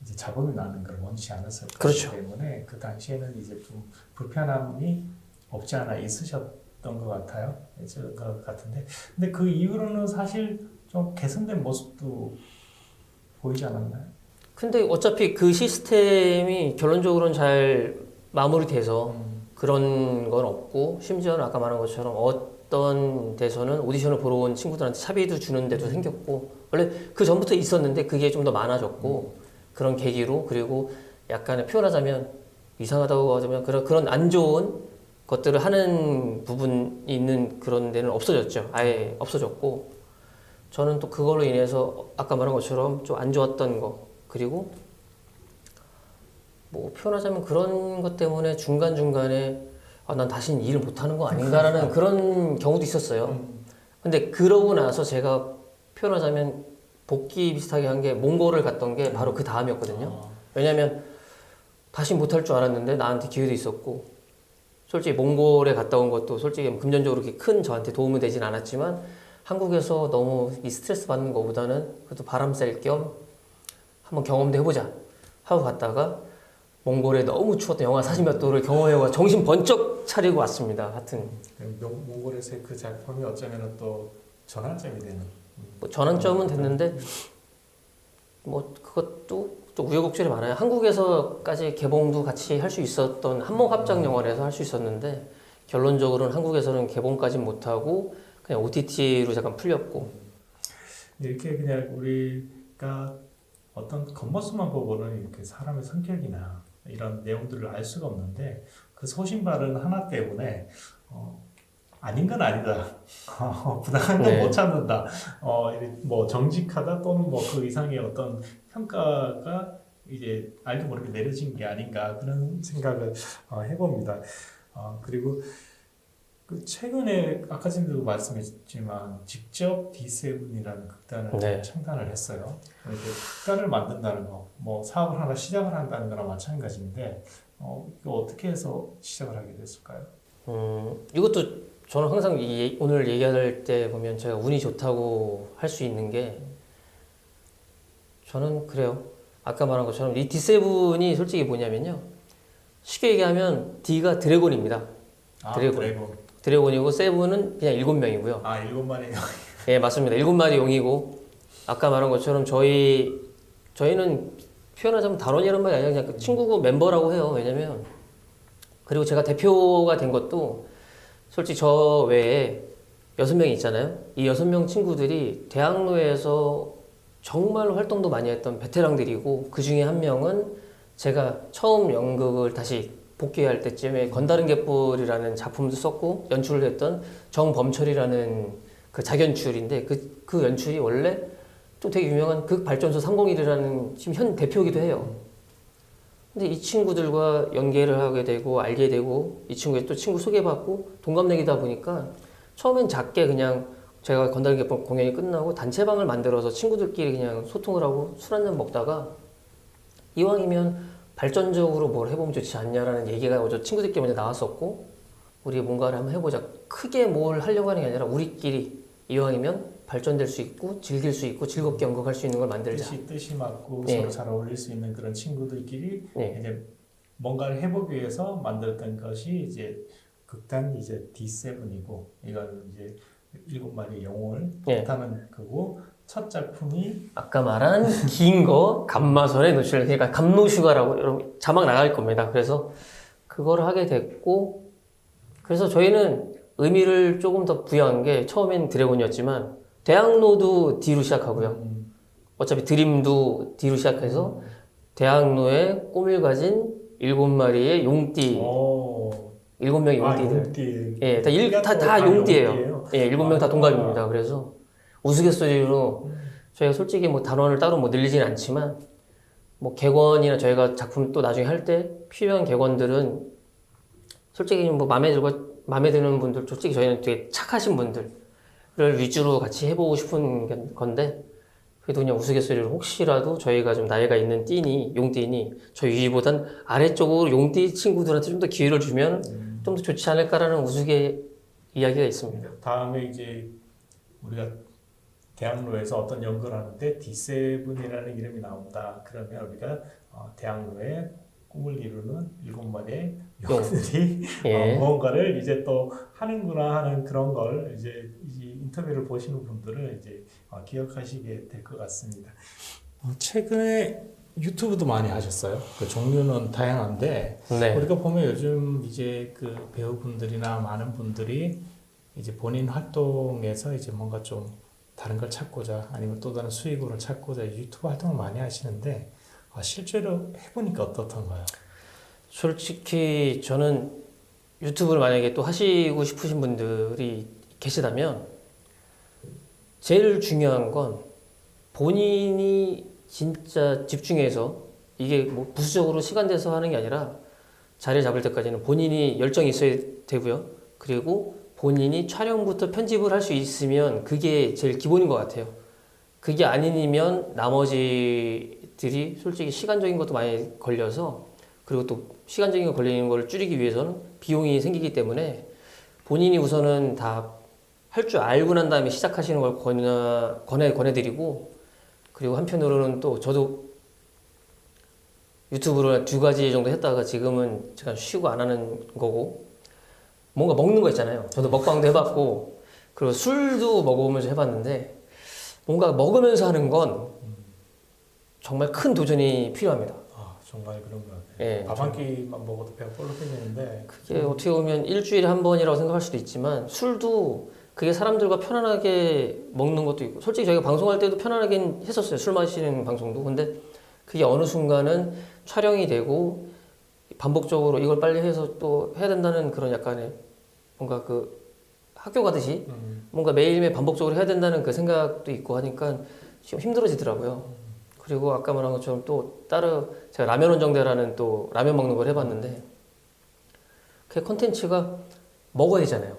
이제 작업이 나는 걸 원치 않았을 그렇죠. 것이기 때문에 그 당시에는 이제 좀 불편함이 없지 않아 있으셨던 것 같아요. 있을 것 같은데, 근데 그 이후로는 사실 좀 개선된 모습도 보이지 않았나요? 근데 어차피 그 시스템이 결론적으로는 잘 마무리돼서 그런 건 없고, 심지어는 아까 말한 것처럼 어떤 데서는 오디션을 보러 온 친구들한테 차비도 주는 데도 생겼고, 원래 그 전부터 있었는데 그게 좀 더 많아졌고, 그런 계기로. 그리고 약간의 표현하자면 이상하다고 하자면 그런 안 좋은 것들을 하는 부분이 있는 그런 데는 없어졌죠. 아예 없어졌고, 저는 또 그걸로 인해서 아까 말한 것처럼 좀 안 좋았던 거, 그리고 뭐 표현하자면 그런 것 때문에 중간중간에 난 다시는 일을 못하는 거 아닌가라는 그런 경우도 있었어요. 근데 그러고 나서 제가 표현하자면 복귀 비슷하게 한 게 몽골을 갔던 게 바로 그 다음이었거든요. 왜냐면 다시 못할 줄 알았는데 나한테 기회도 있었고, 솔직히 몽골에 갔다 온 것도 솔직히 금전적으로 그렇게 큰 저한테 도움은 되진 않았지만 한국에서 너무 이 스트레스 받는 것보다는 그래도 바람 쐴 겸 한번 경험도 해보자 하고 갔다가 몽골에 너무 추웠던 영하 40몇 도를 경험해와 정신 번쩍 차리고 왔습니다. 하여튼 몽골에서의 그 작품이 어쩌면 또 전환점이 되는. 뭐 전환점은 됐는데 뭐 그것도 또 우여곡절이 많아요. 한국에서까지 개봉도 같이 할 수 있었던 한목합작 영화에서 할 수 있었는데 결론적으로는 한국에서는 개봉까지 못하고 그냥 OTT로 잠깐 풀렸고. 이렇게 그냥 우리가 어떤 겉모습만 보고는 이렇게 사람의 성격이나 이런 내용들을 알 수가 없는데 그 소신발언 하나 때문에 아닌 건 아니다. 부당한 건 못 찾는다. 뭐 정직하다 또는 뭐 그 이상의 어떤 평가가 이제 알게 모르게 내려진 게 아닌가 그런 생각을 해봅니다. 그리고 그 최근에 아까 전에도 말씀했지만 직접 D7이라는 극단을 창단을 했어요. 이렇게 극단을 만든다는 거, 뭐 사업을 하나 시작을 한다는 거랑 마찬가지인데 이거 어떻게 해서 시작을 하게 됐을까요? 이것도 저는 항상 오늘 얘기할 때 보면 제가 운이 좋다고 할 수 있는 게 저는 그래요. 아까 말한 것처럼 이 D7이 솔직히 뭐냐면요. 쉽게 얘기하면 D가 드래곤입니다. 드래곤이고 세븐은 그냥 7명이고요. 7마리. 예, 맞습니다. 7마리 용이고 아까 말한 것처럼 저희는 표현하자면 단원이라는 말이 아니라 그냥 친구고 멤버라고 해요. 왜냐면 그리고 제가 대표가 된 것도 솔직히 저 외에 6명이 있잖아요. 이 6명 친구들이 대학로에서 정말 활동도 많이 했던 베테랑들이고 그 중에 한 명은 제가 처음 연극을 다시 복귀할 때쯤에 건다른 갯불이라는 작품도 썼고 연출을 했던 정범철이라는 그 작연출인데 그 연출이 원래 좀 되게 유명한 극발전소 301이라는 지금 현 대표이기도 해요. 근데 이 친구들과 연계를 하게 되고 알게 되고 이 친구의 또 친구 소개받고 동갑내기다 보니까 처음엔 작게 그냥 제가 건다른 갯불 공연이 끝나고 단체방을 만들어서 친구들끼리 그냥 소통을 하고 술 한잔 먹다가 이왕이면 발전적으로 뭘 해보면 좋지 않냐라는 얘기가 어제 친구들끼리 먼저 나왔었고 우리 뭔가를 한번 해보자. 크게 뭘 하려고 하는 게 아니라 우리끼리 이왕이면 발전될 수 있고 즐길 수 있고 즐겁게 연극할 수 있는 걸 만들자. 뜻이 맞고 서로 잘 어울릴 수 있는 그런 친구들끼리 이제 뭔가를 해보기 위해서 만들었던 것이 이제 극단 이제 D7이고 이건 이제 7마리 영혼을 뜻하는 거고 첫 작품이 아까 말한 긴 거 감마선의 노출, 그러니까 감노슈가라고 여러분 자막 나갈 겁니다. 그래서 그거를 하게 됐고 그래서 저희는 의미를 조금 더 부여한 게 처음엔 드래곤이었지만 대학로도 D로 시작하고요. 어차피 드림도 D로 시작해서 대학로에 꿈을 가진 7마리의 용띠 7명의 용띠들. 용띠. 예, 다 용띠예요. 예, 7명 다 동갑입니다. 그래서 우스갯소리로 저희가 솔직히 뭐 단원을 따로 뭐 늘리지는 않지만 뭐 객원이나 저희가 작품 또 나중에 할 때 필요한 객원들은 솔직히 뭐 마음에 드는 분들, 솔직히 저희는 되게 착하신 분들을 위주로 같이 해보고 싶은 건데, 그래도 그냥 우스갯소리로 혹시라도 저희가 좀 나이가 있는 용띠니 저희 위보단 아래쪽으로 용띠 친구들한테 좀 더 기회를 주면 좀 더 좋지 않을까라는 우스개 이야기가 있습니다. 다음에 이제 우리가 대학로에서 어떤 연구를 하는데 D7이라는 이름이 나온다. 그러면 우리가 대학로에 꿈을 이루는 7마리의 용들이 예. 무언가를 이제 또 하는구나 하는 그런 걸 이제 이 인터뷰를 보시는 분들은 이제 기억하시게 될 것 같습니다. 최근에 유튜브도 많이 하셨어요. 그 종류는 다양한데 네. 우리가 보면 요즘 이제 그 배우분들이나 많은 분들이 이제 본인 활동에서 이제 뭔가 좀 다른 걸 찾고자 아니면 또 다른 수익으로 찾고자 유튜브 활동을 많이 하시는데 실제로 해보니까 어떻던가요? 솔직히 저는 유튜브를 만약에 또 하시고 싶으신 분들이 계시다면 제일 중요한 건 본인이 진짜 집중해서 이게 뭐 부수적으로 시간 내서 하는 게 아니라 자리 잡을 때까지는 본인이 열정이 있어야 되고요. 그리고 본인이 촬영부터 편집을 할 수 있으면 그게 제일 기본인 것 같아요. 그게 아니면 나머지들이 솔직히 시간적인 것도 많이 걸려서, 그리고 또 시간적인 거 걸리는 걸 줄이기 위해서는 비용이 생기기 때문에 본인이 우선은 다 할 줄 알고 난 다음에 시작하시는 걸 권해드리고, 그리고 한편으로는 또 저도 유튜브를 2가지 정도 했다가 지금은 제가 쉬고 안 하는 거고, 뭔가 먹는 거 있잖아요. 저도 먹방도 해봤고, 그리고 술도 먹어보면서 해봤는데, 뭔가 먹으면서 하는 건 정말 큰 도전이 필요합니다. 정말 그런 것 같아요. 예, 밥 한 끼만 먹어도 배가 볼록해지는데 그게 어떻게 보면 일주일에 한 번이라고 생각할 수도 있지만, 술도 그게 사람들과 편안하게 먹는 것도 있고, 솔직히 저희가 방송할 때도 편안하긴 했었어요. 술 마시는 방송도. 근데 그게 어느 순간은 촬영이 되고 반복적으로 이걸 빨리 해서 또 해야 된다는 그런 약간의 뭔가 그 학교 가듯이 뭔가 매일매일 반복적으로 해야 된다는 그 생각도 있고 하니까 좀 힘들어지더라고요. 그리고 아까 말한 것처럼 또 따로 제가 라면 원정대라는 또 라면 먹는 걸 해봤는데, 그 컨텐츠가 먹어야 되잖아요.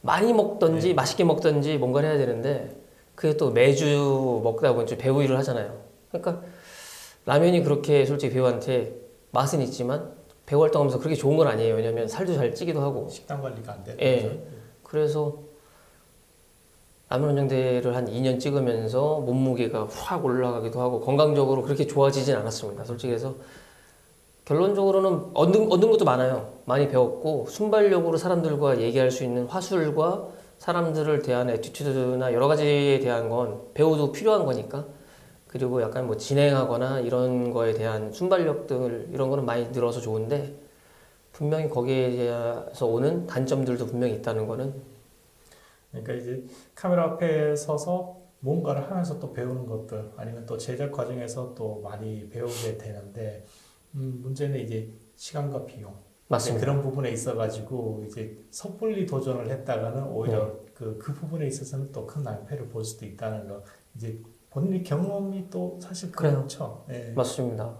많이 먹던지 맛있게 먹던지 뭔가를 해야 되는데, 그게 또 매주 먹다 보면 좀 배우 일을 하잖아요. 그러니까 라면이 그렇게 솔직히 배우한테 맛은 있지만 배우 활동하면서 그렇게 좋은 건 아니에요. 왜냐면 살도 잘 찌기도 하고. 식단 관리가 안 되는 예. 거죠. 그래서 라면 원정대를 한 2년 찍으면서 몸무게가 확 올라가기도 하고 건강적으로 그렇게 좋아지진 않았습니다. 솔직히 해서 결론적으로는 얻는 것도 많아요. 많이 배웠고, 순발력으로 사람들과 얘기할 수 있는 화술과 사람들을 대한 애티튜드나 여러 가지에 대한 건 배우도 필요한 거니까, 그리고 약간 뭐 진행하거나 이런 거에 대한 순발력들 이런 거는 많이 늘어서 좋은데, 분명히 거기에 대해서 오는 단점들도 분명히 있다는 거는. 그러니까 이제 카메라 앞에 서서 뭔가를 하면서 또 배우는 것들 아니면 또 제작 과정에서 또 많이 배우게 되는데 문제는 이제 시간과 비용. 맞습니다. 그런 부분에 있어가지고 이제 섣불리 도전을 했다가는 오히려 그 부분에 있어서는 또 큰 낭패를 볼 수도 있다는 거. 이제 본인의 경험이 또 사실 그렇죠. 네. 맞습니다.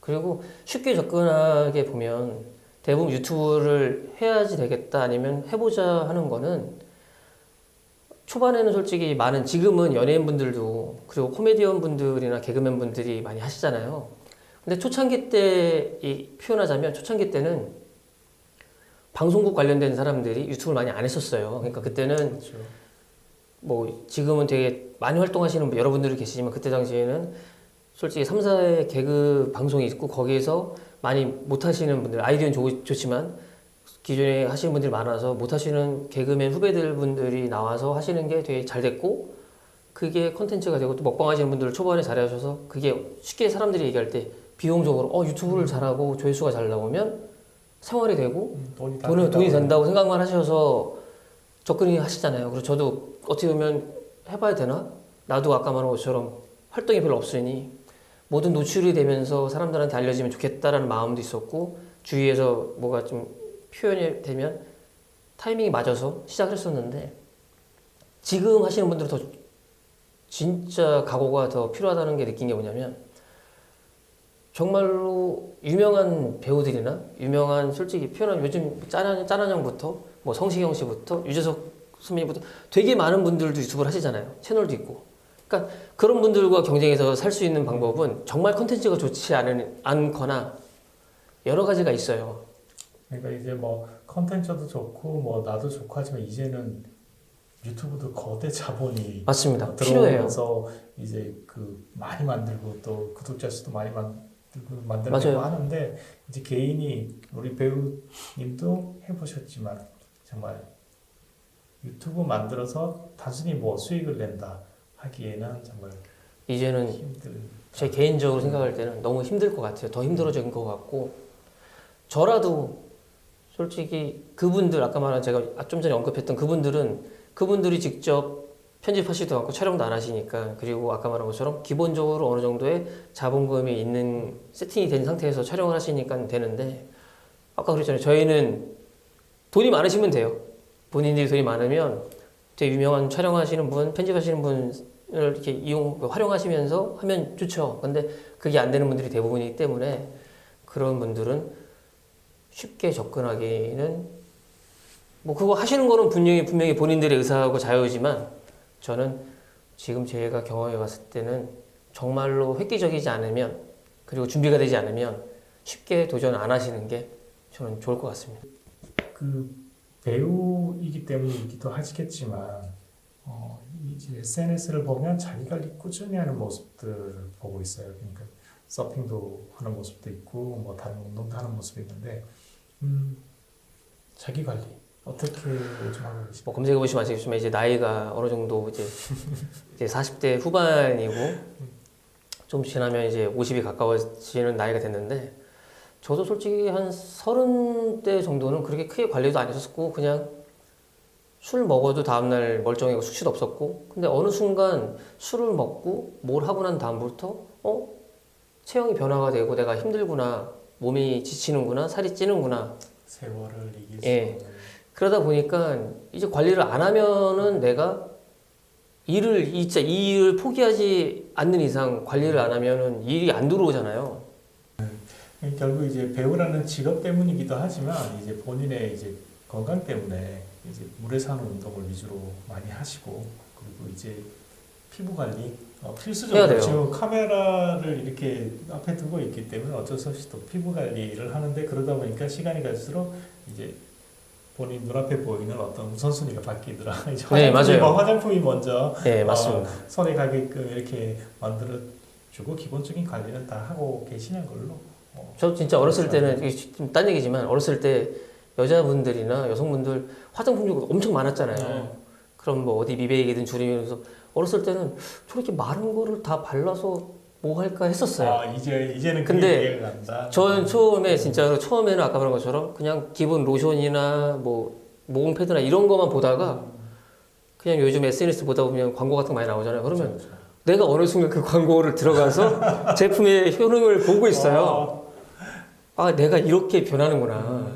그리고 쉽게 접근하게 보면 대부분 유튜브를 해야지 되겠다 아니면 해보자 하는 거는, 초반에는 솔직히 지금은 연예인분들도 그리고 코미디언 분들이나 개그맨 분들이 많이 하시잖아요. 근데 초창기 때 표현하자면 초창기 때는 방송국 관련된 사람들이 유튜브를 많이 안 했었어요. 그러니까 그때는 그렇죠. 뭐 지금은 되게 많이 활동하시는 여러분들이 계시지만, 그때 당시에는 솔직히 3사의 개그 방송이 있고 거기에서 많이 못하시는 분들, 아이디어는 좋지만 기존에 하시는 분들이 많아서 못하시는 개그맨 후배들 분들이 나와서 하시는 게 되게 잘 됐고, 그게 컨텐츠가 되고, 또 먹방 하시는 분들 초반에 잘하셔서 그게 쉽게 사람들이 얘기할 때 비용적으로 유튜브를 잘하고 조회수가 잘 나오면 생활이 되고 돈이 된다고 생각만 하셔서 접근이 하시잖아요. 그래서 저도 어떻게 보면 해봐야 되나? 나도 아까 말한 것처럼 활동이 별로 없으니 모든 노출이 되면서 사람들한테 알려지면 좋겠다라는 마음도 있었고, 주위에서 뭐가 좀 표현이 되면 타이밍이 맞아서 시작을 했었는데 지금 하시는 분들은 더 진짜 각오가 더 필요하다는 게 느낀 게 뭐냐면 정말로 유명한 배우들이나 유명한 솔직히 표현하면 요즘 짠한 형부터 뭐 성시경 씨부터 유재석 선배님부터 되게 많은 분들도 유튜브를 하시잖아요. 채널도 있고. 그러니까 그런 분들과 경쟁해서 살 수 있는 방법은 정말 컨텐츠가 좋지 않거나 여러 가지가 있어요. 그러니까 이제 뭐 컨텐츠도 좋고 뭐 나도 좋고 하지만 이제는 유튜브도 거대 자본이 맞습니다. 필요해요. 들어오면서 이제 그 많이 만들고 또 구독자 수도 많이 만들고 맞아요. 하는데 이제 개인이 우리 배우님도 해보셨지만 정말 유튜브 만들어서 단순히 뭐 수익을 낸다 하기에는 정말 이제는 힘들. 제 개인적으로 생각할 때는 너무 힘들 것 같아요. 더 힘들어진 것 같고 저라도 솔직히 그분들 아까 말한 제가 좀 전에 언급했던 그분들이 직접 편집하시지도 않고 촬영도 안 하시니까 그리고 아까 말한 것처럼 기본적으로 어느 정도의 자본금이 있는 세팅이 된 상태에서 촬영을 하시니까 되는데 아까 그랬잖아요. 저희는 돈이 많으시면 돼요. 본인들이 돈이 많으면 되게 유명한 촬영하시는 분, 편집하시는 분을 이렇게 활용하시면서 하면 좋죠. 근데 그게 안 되는 분들이 대부분이기 때문에 그런 분들은 쉽게 접근하기는 뭐 그거 하시는 거는 분명히 본인들의 의사하고 자유지만 저는 지금 제가 경험해 봤을 때는 정말로 획기적이지 않으면 그리고 준비가 되지 않으면 쉽게 도전 안 하시는 게 저는 좋을 것 같습니다. 그 배우이기 때문이기도 하시겠지만 이제 SNS를 보면 자기 관리 꾸준히 하는 모습들을 보고 있어요. 그러니까 서핑도 하는 모습도 있고 뭐 다른 운동도 하는 모습이 있는데 자기 관리 어떻게 좀 하고 계십니까? 뭐 검색해 보시면 아시겠지만 이제 나이가 어느 정도 이제 40대 후반이고 좀 지나면 이제 50이 가까워지는 나이가 됐는데 저도 솔직히 한 30대 정도는 그렇게 크게 관리도 안 했었고 그냥 술 먹어도 다음날 멀쩡하고 숙취도 없었고 근데 어느 순간 술을 먹고 뭘 하고 난 다음부터 체형이 변화가 되고 내가 힘들구나 몸이 지치는구나 살이 찌는구나 세월을 이길 수 예. 없는 그러다 보니까 이제 관리를 안 하면은 내가 이 일을 포기하지 않는 이상 관리를 안 하면은 일이 안 들어오잖아요. 결국 이제 배우라는 직업 때문이기도 하지만 이제 본인의 이제 건강 때문에 이제 물에서 하는 운동을 위주로 많이 하시고 그리고 이제 피부 관리 해야 필수적으로 돼요. 지금 카메라를 이렇게 앞에 두고 있기 때문에 어쩔 수 없이 또 피부 관리를 하는데 그러다 보니까 시간이 갈수록 이제 본인 눈앞에 보이는 어떤 우선순위가 바뀌더라. 이제 네, 맞아요. 화장품이 먼저 네, 맞습니다. 손에 가게끔 이렇게 만들어주고 기본적인 관리는 다 하고 계시는 걸로. 저 진짜 어렸을 때는 이게 좀 딴 얘기지만 어렸을 때 여자분들이나 여성분들 화장품 좀 엄청 많았잖아요. 네. 그럼 뭐 어디 미백이든 주름이면서 어렸을 때는 저렇게 마른 거를 다 발라서 뭐 할까 했었어요. 이제는 그게 근데 이해가 간다. 저는 처음에는 아까 말한 것처럼 그냥 기본 로션이나 뭐 모공 패드나 이런 거만 보다가 그냥 요즘 SNS 보다 보면 광고 같은 거 많이 나오잖아요. 그러면 그렇죠. 내가 어느 순간 그 광고를 들어가서 제품의 효능을 보고 있어요. 아, 내가 이렇게 변하는구나.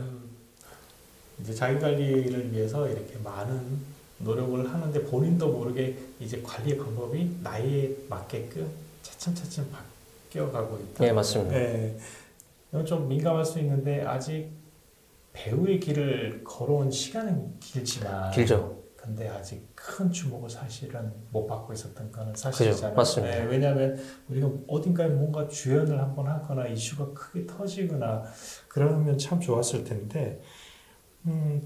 이제 자기 관리를 위해서 이렇게 많은 노력을 하는데 본인도 모르게 이제 관리 방법이 나이에 맞게끔 차츰차츰 바뀌어가고 있다. 네, 맞습니다. 네. 이건 좀 민감할 수 있는데 아직 배우의 길을 걸어온 시간은 길지만 길죠. 근데 아직 큰 주목을 사실은 못 받고 있었던 거는 그죠, 사실이잖아요. 맞습니다. 네, 왜냐하면 우리가 어딘가에 뭔가 주연을 한번 하거나 이슈가 크게 터지거나 그러면 참 좋았을 텐데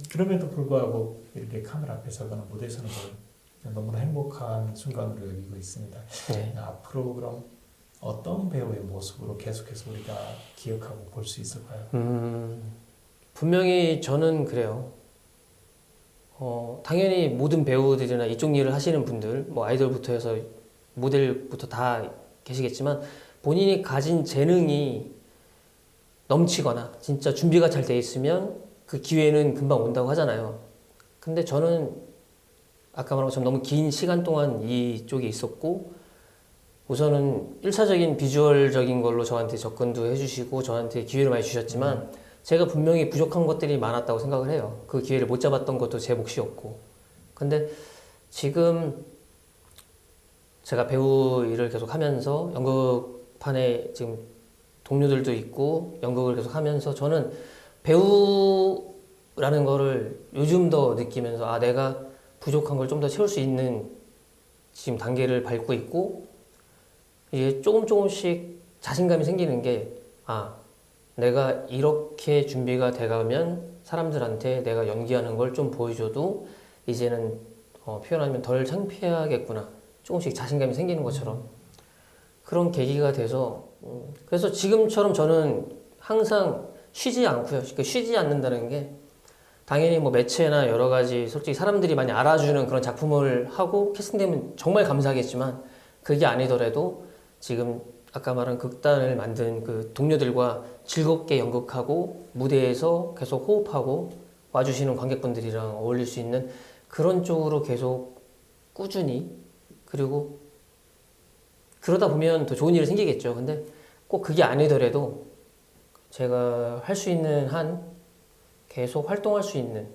그럼에도 불구하고 이렇게 카메라 앞에 서거나 무대에 서는 걸 너무나 행복한 순간으로 여기고 있습니다. 네. 앞으로 그럼 어떤 배우의 모습으로 계속해서 우리가 기억하고 볼 수 있을까요? 분명히 저는 그래요. 당연히 모든 배우들이나 이쪽 일을 하시는 분들, 뭐 아이돌부터 해서 모델부터 다 계시겠지만 본인이 가진 재능이 넘치거나 진짜 준비가 잘 돼 있으면 그 기회는 금방 온다고 하잖아요. 근데 저는 아까 말한 것처럼 너무 긴 시간 동안 이쪽에 있었고 우선은 1차적인 비주얼적인 걸로 저한테 접근도 해주시고 저한테 기회를 많이 주셨지만 제가 분명히 부족한 것들이 많았다고 생각을 해요. 그 기회를 못 잡았던 것도 제 몫이었고. 근데 지금 제가 배우 일을 계속 하면서 연극판에 지금 동료들도 있고 연극을 계속 하면서 저는 배우라는 거를 요즘 더 느끼면서 아, 내가 부족한 걸 좀 더 채울 수 있는 지금 단계를 밟고 있고 이제 조금씩 자신감이 생기는 게 아, 내가 이렇게 준비가 돼가면 사람들한테 내가 연기하는 걸 좀 보여줘도 이제는 표현하면 덜 창피하겠구나. 조금씩 자신감이 생기는 것처럼 그런 계기가 돼서 그래서 지금처럼 저는 항상 쉬지 않고요. 그러니까 쉬지 않는다는 게 당연히 뭐 매체나 여러 가지 솔직히 사람들이 많이 알아주는 그런 작품을 하고 캐스팅되면 정말 감사하겠지만 그게 아니더라도 지금 아까 말한 극단을 만든 그 동료들과 즐겁게 연극하고 무대에서 계속 호흡하고 와주시는 관객분들이랑 어울릴 수 있는 그런 쪽으로 계속 꾸준히 그리고 그러다 보면 더 좋은 일이 생기겠죠. 근데 꼭 그게 아니더라도 제가 할 수 있는 한 계속 활동할 수 있는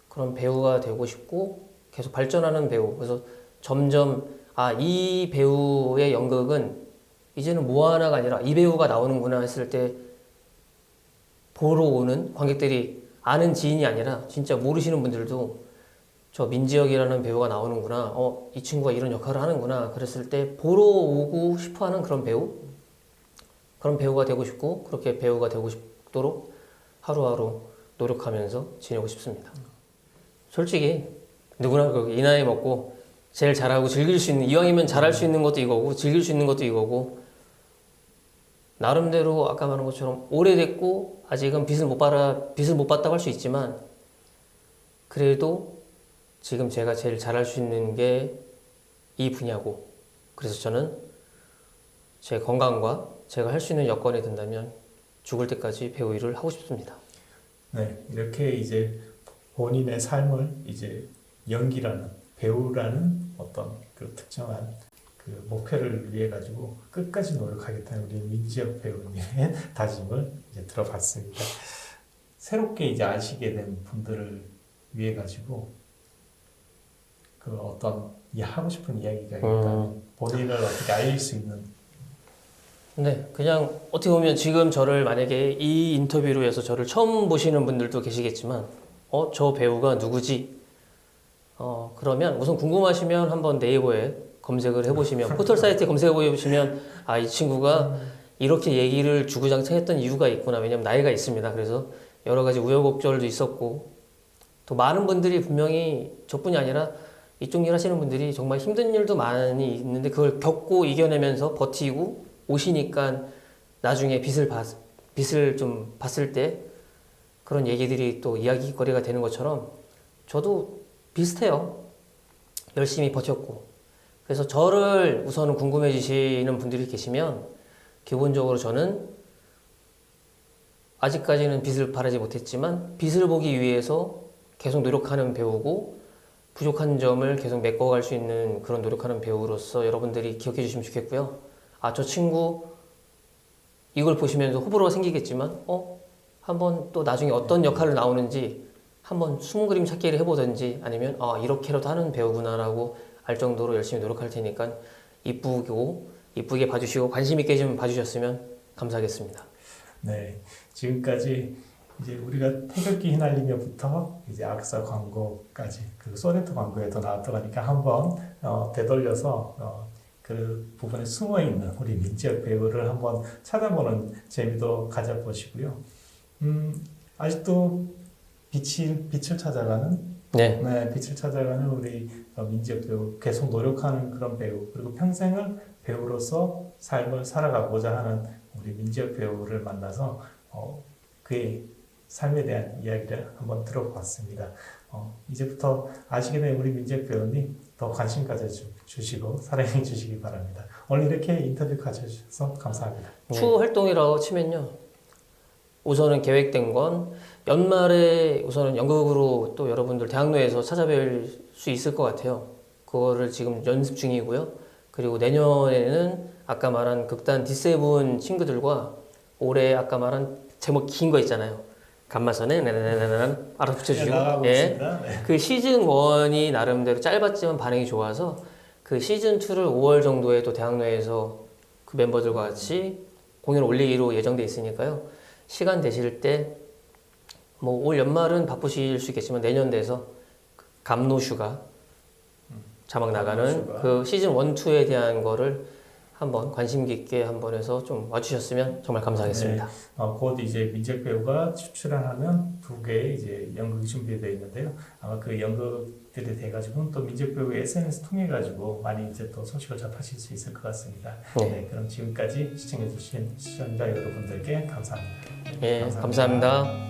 그런 배우가 되고 싶고 계속 발전하는 배우. 그래서 점점 아, 이 배우의 연극은 이제는 뭐 하나가 아니라 이 배우가 나오는구나 했을 때 보러 오는 관객들이 아는 지인이 아니라 진짜 모르시는 분들도 저 민지혁이라는 배우가 나오는구나. 이 친구가 이런 역할을 하는구나. 그랬을 때 보러 오고 싶어 하는 그런 배우? 그런 배우가 되고 싶고 그렇게 배우가 되고 싶도록 하루하루 노력하면서 지내고 싶습니다. 솔직히 누구나 이 나이 먹고 제일 잘하고 즐길 수 있는 이왕이면 잘할 수 있는 것도 이거고 즐길 수 있는 것도 이거고 나름대로 아까 말한 것처럼 오래됐고 아직은 빚을 못 봤다고 할 수 있지만 그래도 지금 제가 제일 잘할 수 있는 게 이 분야고 그래서 저는 제 건강과 제가 할 수 있는 여건이 된다면 죽을 때까지 배우 일을 하고 싶습니다. 네, 이렇게 이제 본인의 삶을 이제 연기라는 배우라는 어떤 그 특정한 그 목표를 위해 가지고 끝까지 노력하겠다는 우리 민지혁 배우님의 다짐을 이제 들어봤습니다. 새롭게 이제 아시게 된 분들을 위해 가지고 그 어떤 하고 싶은 이야기가 있다면 본인을 어떻게 알릴 수 있는 네, 그냥 어떻게 보면 지금 저를 만약에 이 인터뷰로 해서 저를 처음 보시는 분들도 계시겠지만 저 배우가 누구지? 그러면 우선 궁금하시면 한번 네이버에 검색을 해보시면 포털 사이트에 검색해 보시면 아, 이 친구가 이렇게 얘기를 주구장창 했던 이유가 있구나. 왜냐면 나이가 있습니다. 그래서 여러 가지 우여곡절도 있었고 또 많은 분들이 분명히 저뿐이 아니라 이쪽 일 하시는 분들이 정말 힘든 일도 많이 있는데 그걸 겪고 이겨내면서 버티고 오시니까 나중에 빛을 좀 봤을 때 그런 얘기들이 또 이야기거리가 되는 것처럼 저도 비슷해요. 열심히 버텼고. 그래서 저를 우선은 궁금해지시는 분들이 계시면 기본적으로 저는 아직까지는 빛을 발하지 못했지만 빛을 보기 위해서 계속 노력하는 배우고 부족한 점을 계속 메꿔갈 수 있는 그런 노력하는 배우로서 여러분들이 기억해 주시면 좋겠고요. 아, 저 친구 이걸 보시면서 호불호가 생기겠지만 한번 또 나중에 어떤 역할을 나오는지 한번 숨은 그림 찾기를 해보든지 아니면 이렇게라도 하는 배우구나라고 알 정도로 열심히 노력할 테니까 이쁘게 봐주시고 관심 있게 좀 봐주셨으면 감사하겠습니다. 네, 지금까지 이제 우리가 태극기 휘날리며부터 이제 악사 광고까지 그 소네트 광고에도 나왔다고 하니까 한번 되돌려서 그 부분에 숨어 있는 우리 민지혁 배우를 한번 찾아보는 재미도 가져보시고요. 아직도 빛을 찾아가는 네. 빛을 찾아가는 우리 민지혁 배우 계속 노력하는 그런 배우 그리고 평생을 배우로서 삶을 살아가고자 하는 우리 민지혁 배우를 만나서 그의 삶에 대한 이야기를 한번 들어봤습니다. 이제부터 아시게 된 우리 민지혁 배우님 더 관심 가져주시고 사랑해 주시기 바랍니다. 오늘 이렇게 인터뷰 가져주셔서 감사합니다. 추후 활동이라고 치면요. 우선은 계획된 건 연말에 우선은 연극으로 또 여러분들 대학로에서 찾아뵐 수 있을 것 같아요. 그거를 지금 연습 중이고요. 그리고 내년에는 아까 말한 극단 D7 친구들과 올해 아까 말한 제목 긴 거 있잖아요. 감마선에 네네네네 알아 붙여주시고 나가고 예. 있습니다. 네. 그 시즌 1이 나름대로 짧았지만 반응이 좋아서 그 시즌 2를 5월 정도에 또 대학로에서 그 멤버들과 같이 공연을 올리기로 예정돼 있으니까요. 시간 되실 때 뭐 올 연말은 바쁘실 수 있겠지만 내년 돼서 감노슈가 자막 나가는 감노슈가. 그 시즌 1, 2에 대한 거를 한번 관심 깊게 한번 해서 좀 와주셨으면 정말 감사하겠습니다. 곧 이제 민재 배우가 출연하는 두 개의 이제 연극이 준비되어 있는데요. 아마 그 연극들에 대해 가지고는 또 민재 배우의 SNS 통해 가지고 많이 이제 또 소식을 접하실 수 있을 것 같습니다. 네. 네, 그럼 지금까지 시청해주신 시청자 여러분들께 감사합니다. 예, 감사합니다.